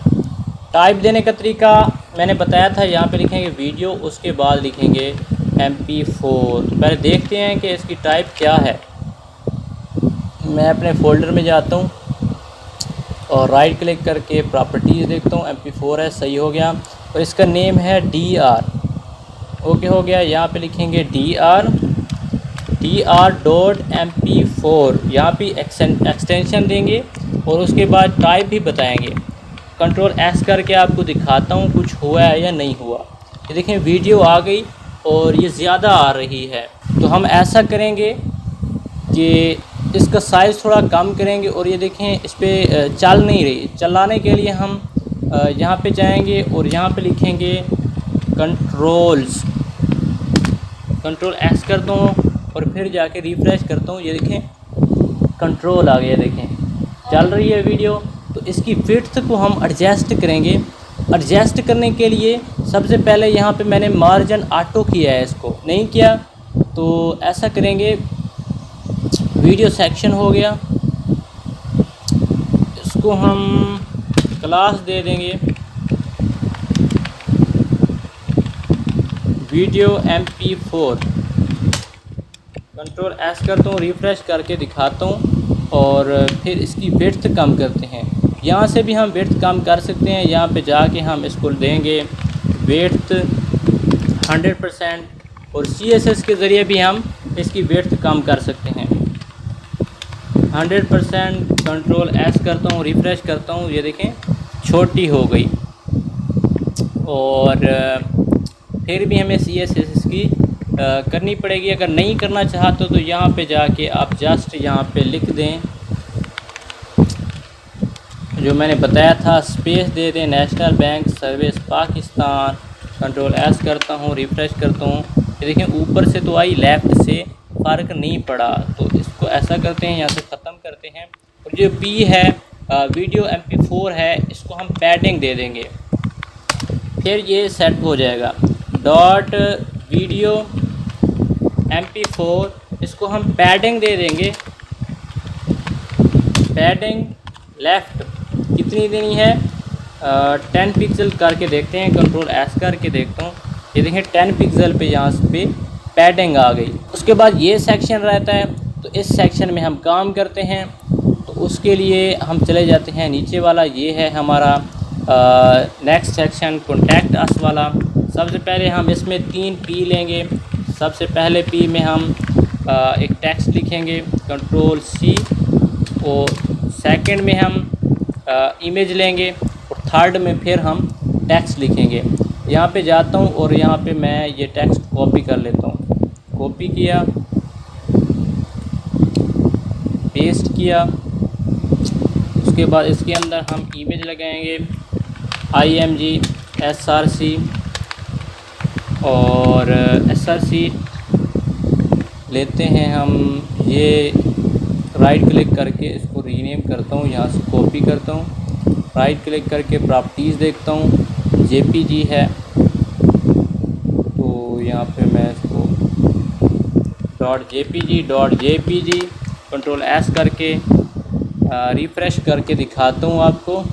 [SPEAKER 2] टाइप देने का तरीका मैंने बताया था। यहाँ पे लिखेंगे वीडियो, उसके बाद लिखेंगे MP4। पहले देखते हैं कि इसकी टाइप क्या है। मैं अपने फ़ोल्डर में जाता हूँ और राइट क्लिक करके प्रॉपर्टीज़ देखता हूँ, MP4 है, सही हो गया। और इसका नेम है DR, ओके हो गया। यहाँ पे लिखेंगे DR.MP4, यहाँ पे एक्सटेंशन देंगे और उसके बाद टाइप भी बताएंगे। कंट्रोल एस करके आपको दिखाता हूँ कुछ हुआ है या नहीं हुआ। ये देखें वीडियो आ गई और ये ज़्यादा आ रही है, तो हम ऐसा करेंगे कि इसका साइज़ थोड़ा कम करेंगे और ये देखें इस पर चल नहीं रही। चलाने के लिए हम यहाँ पे जाएंगे और यहाँ पे लिखेंगे कंट्रोल एस करता हूँ और फिर जाके रिफ़्रेश करता हूँ। ये देखें कंट्रोल आ गया, देखें चल रही है वीडियो। तो इसकी विड्थ को हम एडजस्ट करेंगे। एडजस्ट करने के लिए सबसे पहले यहाँ पे मैंने मार्जिन ऑटो किया है, इसको नहीं किया तो ऐसा करेंगे, वीडियो सेक्शन हो गया, इसको हम क्लास दे देंगे वीडियो MP4। कंट्रोल एस करता हूँ, रिफ़्रेश करके दिखाता हूँ और फिर इसकी विड्थ कम करते हैं। यहाँ से भी हम विड्थ कम कर सकते हैं। यहाँ पे जाके हम इसको देंगे विड्थ 100% और CSS के ज़रिए भी हम इसकी विड्थ कम कर सकते हैं 100%। कंट्रोल एस करता हूँ, रिफ़्रेश करता हूँ, ये देखें छोटी हो गई। और फिर भी हमें CSS की करनी पड़ेगी। अगर नहीं करना चाहते तो यहाँ पे जाके आप जस्ट यहाँ पे लिख दें जो मैंने बताया था, स्पेस दे दें, national bank service Pakistan. Control S करता हूँ, रिफ़्रेश करता हूँ, ये देखें ऊपर से तो आई, लेफ़्ट से फ़र्क नहीं पड़ा। तो इसको ऐसा करते हैं, यहाँ से ख़त्म करते हैं। और जो पी है वीडियो MP4 है, इसको हम पैडिंग दे देंगे, फिर ये सेट हो जाएगा। डॉट वीडियो MP4, इसको हम पैडिंग दे देंगे, पैडिंग लेफ़्ट कितनी देनी है 10 पिक्सल करके देखते हैं। कंट्रोल एस करके देखता हूँ, ये देखें 10 पिक्सल पे यहाँ पे पैडिंग आ गई। उसके बाद ये सेक्शन रहता है, तो इस सेक्शन में हम काम करते हैं। तो उसके लिए हम चले जाते हैं नीचे वाला, ये है हमारा नेक्स्ट सेक्शन कॉन्टैक्ट अस वाला। सबसे पहले हम इसमें 3 पी लेंगे। सबसे पहले पी में हम एक टेक्स्ट लिखेंगे, कंट्रोल C, और सेकंड में हम इमेज लेंगे और थर्ड में फिर हम टेक्स्ट लिखेंगे। यहाँ पे जाता हूँ और यहाँ पे मैं ये टेक्स्ट कॉपी कर लेता हूँ। कॉपी किया, पेस्ट किया, उसके बाद इसके अंदर हम इमेज लगाएंगे IMG SRC और SRC लेते हैं हम। ये राइट क्लिक करके इसको रीनेम करता हूँ, यहाँ से कॉपी करता हूँ, राइट क्लिक करके प्रॉपर्टीज़ देखता हूँ, JPG है तो यहाँ पे मैं इसको .jpg कंट्रोल S करके रिफ़्रेश करके दिखाता हूँ आपको।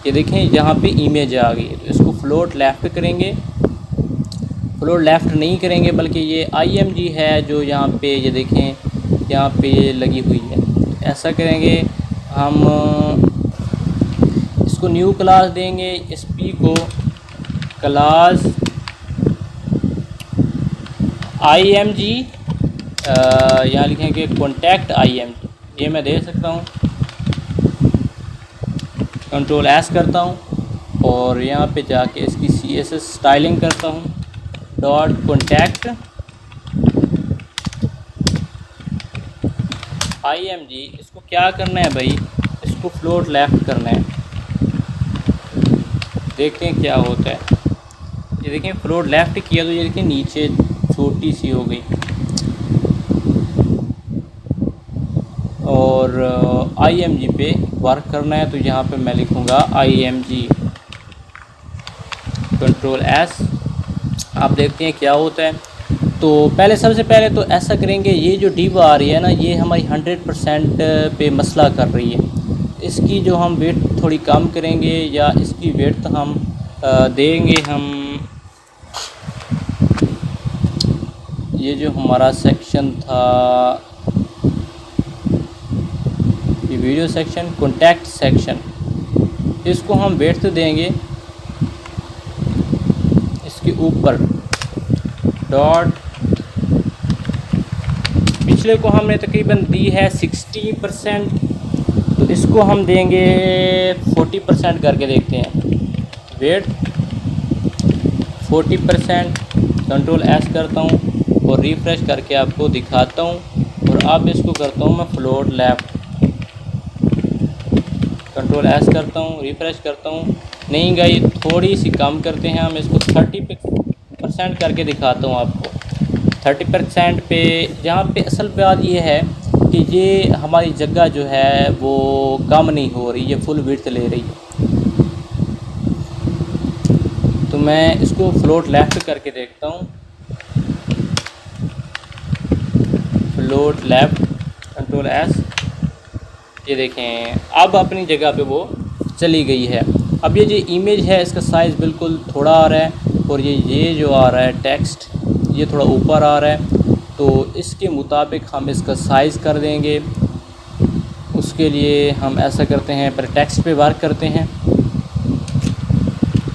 [SPEAKER 2] ये देखें यहाँ पे इमेज आ गई है। तो इसको फ्लोट लेफ़्ट करेंगे, फ्लोट लेफ़्ट नहीं करेंगे बल्कि ये IMG है जो यहाँ पे ये देखें यहाँ पे ये लगी हुई है। ऐसा करेंगे हम, इसको न्यू क्लास देंगे, SP को क्लास IMG, यहाँ लिखेंगे कॉन्टैक्ट IMG, ये मैं दे सकता हूँ। कंट्रोल S करता हूँ और यहाँ पे जाके इसकी CSS स्टाइलिंग करता हूँ, .contact IMG। इसको क्या करना है भाई, इसको फ्लोट लेफ़्ट करना है। देखते हैं क्या होता है। ये देखें फ्लोट लेफ़्ट किया तो ये देखें नीचे छोटी सी हो गई। और IMG पे वर्क करना है तो यहाँ पे मैं लिखूँगा IMG, कंट्रोल S। आप देखते हैं क्या होता है। तो पहले सबसे पहले तो ऐसा करेंगे, ये जो डिव आ रही है ना, ये हमारी 100% पे मसला कर रही है। इसकी जो हम वेट थोड़ी कम करेंगे या इसकी वेट हम देंगे हम, ये जो हमारा सेक्शन था, ये वीडियो सेक्शन, कॉन्टैक्ट सेक्शन, इसको हम वेट देंगे इसके ऊपर डॉट, पिछले को हमने तकरीबन दी है 60%, तो इसको हम देंगे 40% करके देखते हैं। वेट 40%, कंट्रोल S करता हूँ और रिफ़्रेश करके आपको दिखाता हूँ। और अब इसको करता हूँ मैं फ्लोट लेफ़्ट, कंट्रोल S करता हूँ, रिफ़्रेश करता हूँ, नहीं गई, थोड़ी सी कम करते हैं हम इसको, 30% करके दिखाता हूँ आपको। 30% पे, जहाँ पे असल बात ये है कि ये हमारी जगह जो है वो कम नहीं हो रही, ये फुल विड्थ ले रही है। तो मैं इसको फ्लोट लेफ़्ट करके देखता हूँ, फ्लोट लेफ़्ट, कंट्रोल S, ये देखें अब अपनी जगह पे वो चली गई है। अब ये जो इमेज है इसका साइज़ बिल्कुल थोड़ा आ रहा है और ये जो आ रहा है टेक्स्ट, ये थोड़ा ऊपर आ रहा है। तो इसके मुताबिक हम इसका साइज़ कर देंगे। उसके लिए हम ऐसा करते हैं, पर टेक्स्ट पे वर्क करते हैं,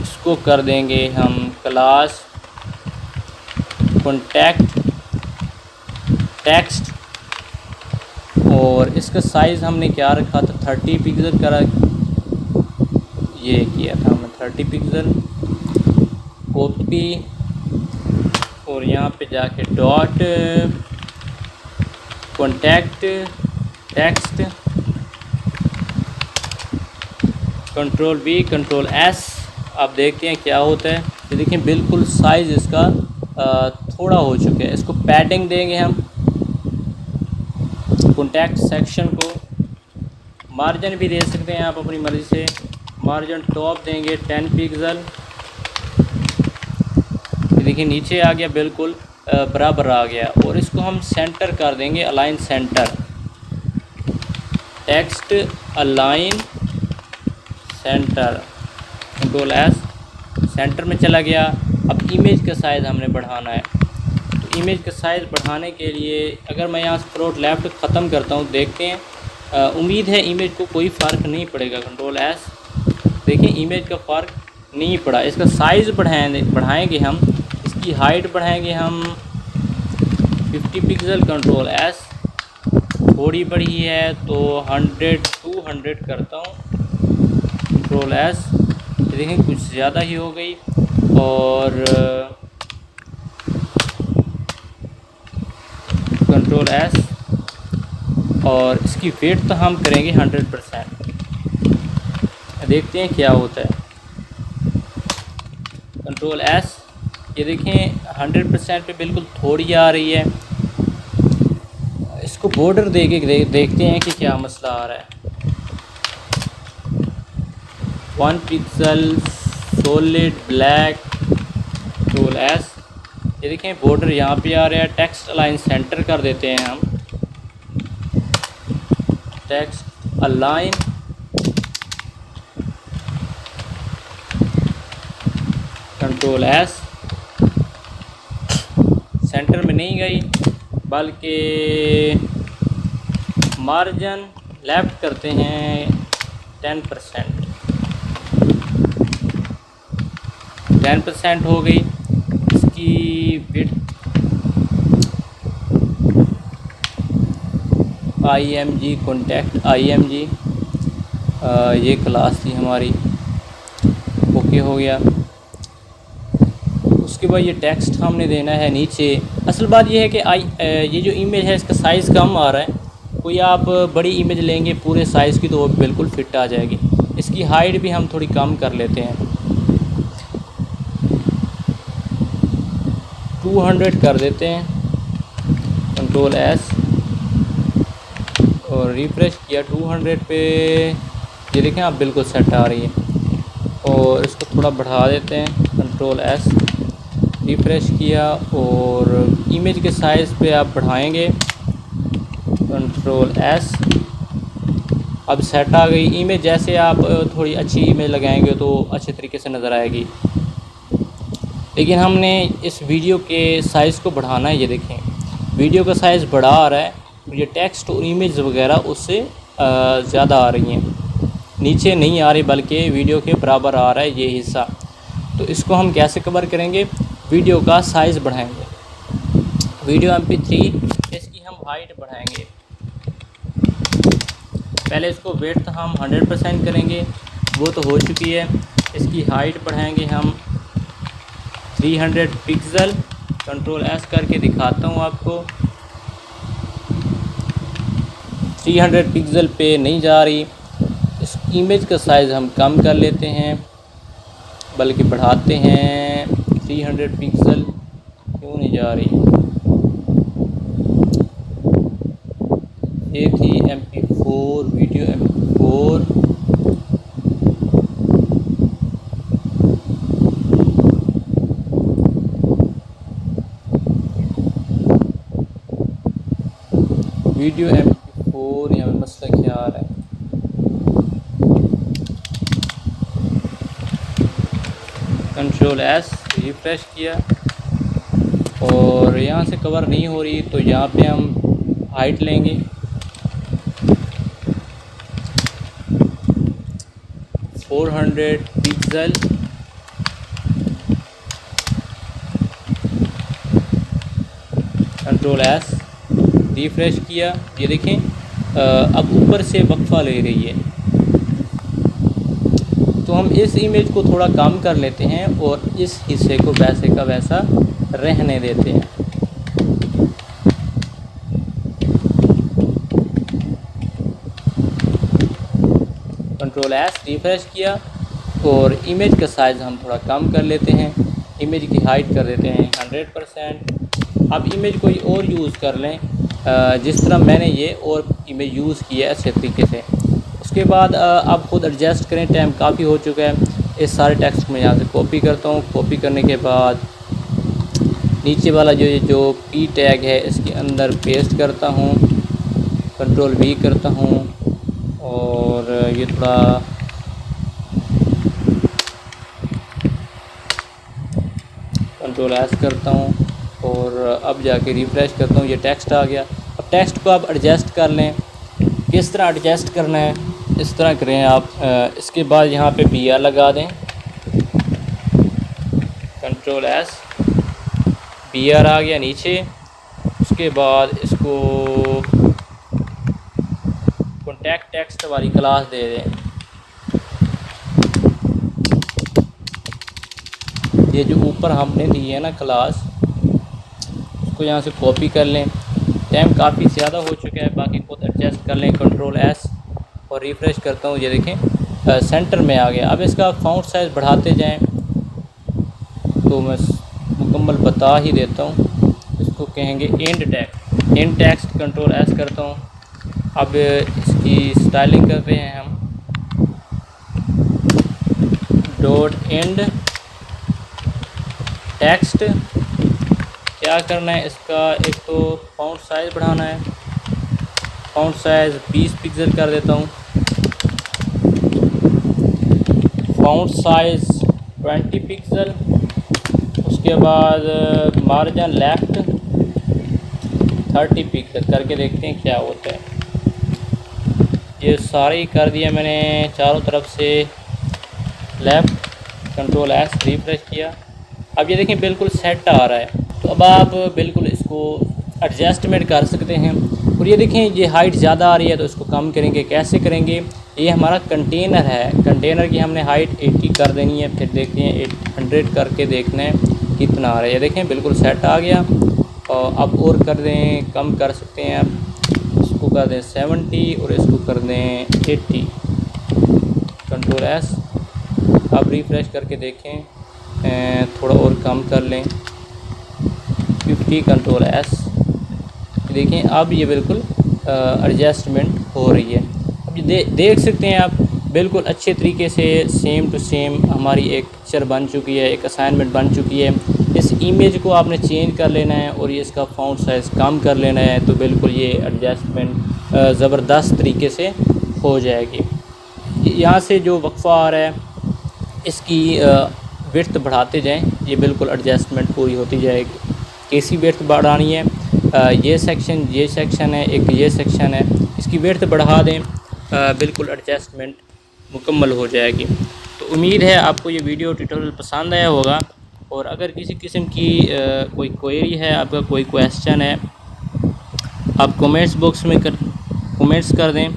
[SPEAKER 2] इसको कर देंगे हम क्लास कॉन्टैक्ट टेक्स्ट, और इसका साइज़ हमने क्या रखा था, 30 पिक्सल का, ये किया था हमने 30 पिक्सल। कॉपी और यहाँ पे जाके dot contact text, control V, control S। आप देखते हैं क्या होता है। ये देखें बिल्कुल साइज़ इसका थोड़ा हो चुका है। इसको पैडिंग देंगे हम, कॉन्टैक्ट सेक्शन को मार्जिन भी दे सकते हैं आप अपनी मर्ज़ी से। मार्जिन टॉप देंगे 10 पिक्सल, देखिए नीचे आ गया, बिल्कुल बराबर आ गया। और इसको हम सेंटर कर देंगे, align centre, text align centre, control S, centre में चला गया। अब इमेज का साइज़ हमने बढ़ाना है। तो इमेज का साइज़ बढ़ाने के लिए अगर मैं यहाँ से फ्लोट लेफ़्ट ख़त्म करता हूँ, देखते हैं, उम्मीद है इमेज को कोई फ़र्क नहीं पड़ेगा। कंट्रोल S, देखिए इमेज का फ़र्क नहीं पड़ा। इसका साइज़ बढ़ाएंगे हम, इसकी हाइट बढ़ाएंगे हम 50 पिक्सल, कंट्रोल S, थोड़ी बढ़ी है तो 200 करता हूँ, कंट्रोल S, देखें कुछ ज़्यादा ही हो गई। और कंट्रोल एस, और इसकी वेट तो हम करेंगे 100%। देखते हैं क्या होता है। कंट्रोल एस, ये देखें 100% पे बिल्कुल थोड़ी आ रही है। इसको बॉर्डर दे के देखते हैं कि क्या मसला आ रहा है। 1 pixel solid black, control S, ये देखें बॉर्डर यहाँ पे आ रहा है। टेक्स्ट अलाइन सेंटर कर देते हैं हम, text align, control S, centre में नहीं गई बल्कि मार्जिन लेफ्ट करते हैं 10%, 10% हो गई। इसकी विड्थ IMG कॉन्टैक्ट IMG, ये क्लास थी हमारी, ओके हो गया। उसके बाद ये टेक्स्ट हमने देना है नीचे। असल बात ये है कि ये जो इमेज है इसका साइज़ कम आ रहा है। कोई आप बड़ी इमेज लेंगे पूरे साइज़ की तो वो बिल्कुल फिट आ जाएगी। इसकी हाइट भी हम थोड़ी कम कर लेते हैं, 200 कर देते हैं। कंट्रोल एस और रिफ्रेश किया 200 पे, ये देखें आप बिल्कुल सेट आ रही है। और इसको थोड़ा बढ़ा देते हैं, कंट्रोल एस, रिफ्रेश किया और इमेज के साइज़ पे आप बढ़ाएंगे, कंट्रोल एस, अब सेट आ गई इमेज। जैसे आप थोड़ी अच्छी इमेज लगाएंगे तो अच्छे तरीके से नज़र आएगी। लेकिन हमने इस वीडियो के साइज़ को बढ़ाना है। ये देखें वीडियो का साइज़ बड़ा आ रहा है, ये टेक्स्ट और इमेज वगैरह उससे ज़्यादा आ रही हैं, नीचे नहीं आ रही बल्कि वीडियो के बराबर आ रहा है ये हिस्सा। तो इसको हम कैसे कवर करेंगे? वीडियो का साइज़ बढ़ाएंगे। वीडियो MP3, इसकी हम हाइट बढ़ाएंगे। पहले इसको वेट हम 100% करेंगे, वो तो हो चुकी है। इसकी हाइट बढ़ाएंगे हम 300 पिक्सल, कंट्रोल एस करके दिखाता हूँ आपको। 300 पिक्सल पे नहीं जा रही। इस इमेज का साइज़ हम कम कर लेते हैं, बल्कि बढ़ाते हैं 300 पिक्सल। क्यों नहीं जा रही? ये थी MP4 video, MP4 video MP4। यहाँ पे मसला क्या आ रहा है? कंट्रोल एस, रिफ्रेश किया और यहाँ से कवर नहीं हो रही तो यहाँ पे हम हाइट लेंगे, 400 पिक्सल, कंट्रोल एस, रिफ्रेश किया। ये देखें अब ऊपर से वक्फा ले रही है, तो हम इस इमेज को थोड़ा कम कर लेते हैं और इस हिस्से को वैसे का वैसा रहने देते हैं। कंट्रोल एस, रिफ्रेश किया और इमेज का साइज़ हम थोड़ा कम कर लेते हैं। इमेज की हाइट कर देते हैं 100%। अब इमेज कोई और यूज़ कर लें, जिस तरह मैंने ये और इमेज यूज़ की है अच्छे तरीके से। उसके बाद आप खुद एडजस्ट करें, टाइम काफ़ी हो चुका है। इस सारे टेक्स्ट को मैं यहाँ से कॉपी करता हूँ। कॉपी करने के बाद नीचे वाला जो P टैग है इसके अंदर पेस्ट करता हूँ, कंट्रोल V करता हूँ और ये थोड़ा कंट्रोल S करता हूँ और अब जाके रिफ्रेश करता हूँ। ये टेक्स्ट आ गया। अब टेक्स्ट को आप एडजस्ट कर लें। किस तरह एडजस्ट करना है इस तरह करें आप। इसके बाद यहाँ पे BR लगा दें, कंट्रोल S, BR आ गया नीचे। उसके बाद इसको कॉन्टैक्ट टेक्स्ट वाली क्लास दे दें। ये जो ऊपर हमने दी है ना क्लास, उसको यहाँ से कॉपी कर लें। टाइम काफ़ी ज़्यादा हो चुका है, बाकी खुद एडजस्ट कर लें। कंट्रोल एस और रिफ़्रेश करता हूँ, ये देखें सेंटर में आ गया। अब इसका फ़ॉन्ट साइज़ बढ़ाते जाएं, तो मैं मुकम्मल बता ही देता हूँ। इसको कहेंगे इंड टेक्स्ट, कंट्रोल एस करता हूँ। अब इसकी स्टाइलिंग करते हैं हम, डॉट इंड टेक्स्ट। क्या करना है इसका, एक तो फ़ॉन्ट साइज़ बढ़ाना है। फ़ॉन्ट साइज़ 20 पिक्सल कर देता हूँ। Font size 20 pixel. उसके बाद मार्जिन लेफ़्ट 30 पिक्सल करके देखते हैं क्या होता है। ये सारे ही कर दिया मैंने चारों तरफ से लेफ़्ट। कंट्रोल एस रिफ्रेश किया। अब ये देखें बिल्कुल सेट आ रहा है। तो अब आप बिल्कुल इसको एडजस्टमेंट कर सकते हैं। और ये देखें ये हाइट ज़्यादा आ रही है, तो इसको कम करेंगे। कैसे करेंगे, ये हमारा कंटेनर है, कंटेनर की हमने हाइट 80 कर देनी है। फिर देखते हैं 100 करके देखना है कितना आ रहा है। ये देखें बिल्कुल सेट आ गया। और अब और कर दें, कम कर सकते हैं। अब इसको कर दें 70 और इसको कर दें 80। Control S. अब रिफ़्रेश करके देखें, थोड़ा और कम कर लें 50। Control S. देखें अब ये बिल्कुल एडजस्टमेंट हो रही है। अब ये देख सकते हैं आप, बिल्कुल अच्छे तरीके से सेम टू सेम हमारी एक पिक्चर बन चुकी है, एक असाइनमेंट बन चुकी है। इस इमेज को आपने चेंज कर लेना है और ये इसका फ़ॉन्ट साइज़ कम कर लेना है, तो बिल्कुल ये एडजस्टमेंट ज़बरदस्त तरीके से हो जाएगी। यहाँ से जो वक्फ़ा आ रहा है इसकी विड्थ बढ़ाते जाएं, ये बिल्कुल एडजस्टमेंट पूरी होती जाएगी। कैसी विड्थ बढ़ानी है, ये सेक्शन है, एक ये सेक्शन है, इसकी विड्थ बढ़ा दें, बिल्कुल एडजस्टमेंट मुकम्मल हो जाएगी। तो उम्मीद है आपको ये वीडियो ट्यूटोरियल पसंद आया होगा। और अगर किसी किस्म की कोई क्वेरी है, आपका कोई क्वेश्चन है, आप कमेंट्स बॉक्स में कमेंट्स कर दें।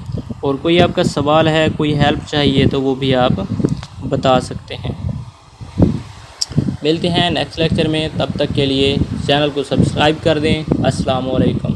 [SPEAKER 2] और कोई आपका सवाल है, कोई हेल्प चाहिए, तो वो भी आप बता सकते हैं। मिलते हैं नेक्स्ट लेक्चर में, तब तक के लिए चैनल को सब्सक्राइब कर दें। अस्सलाम वालेकुम।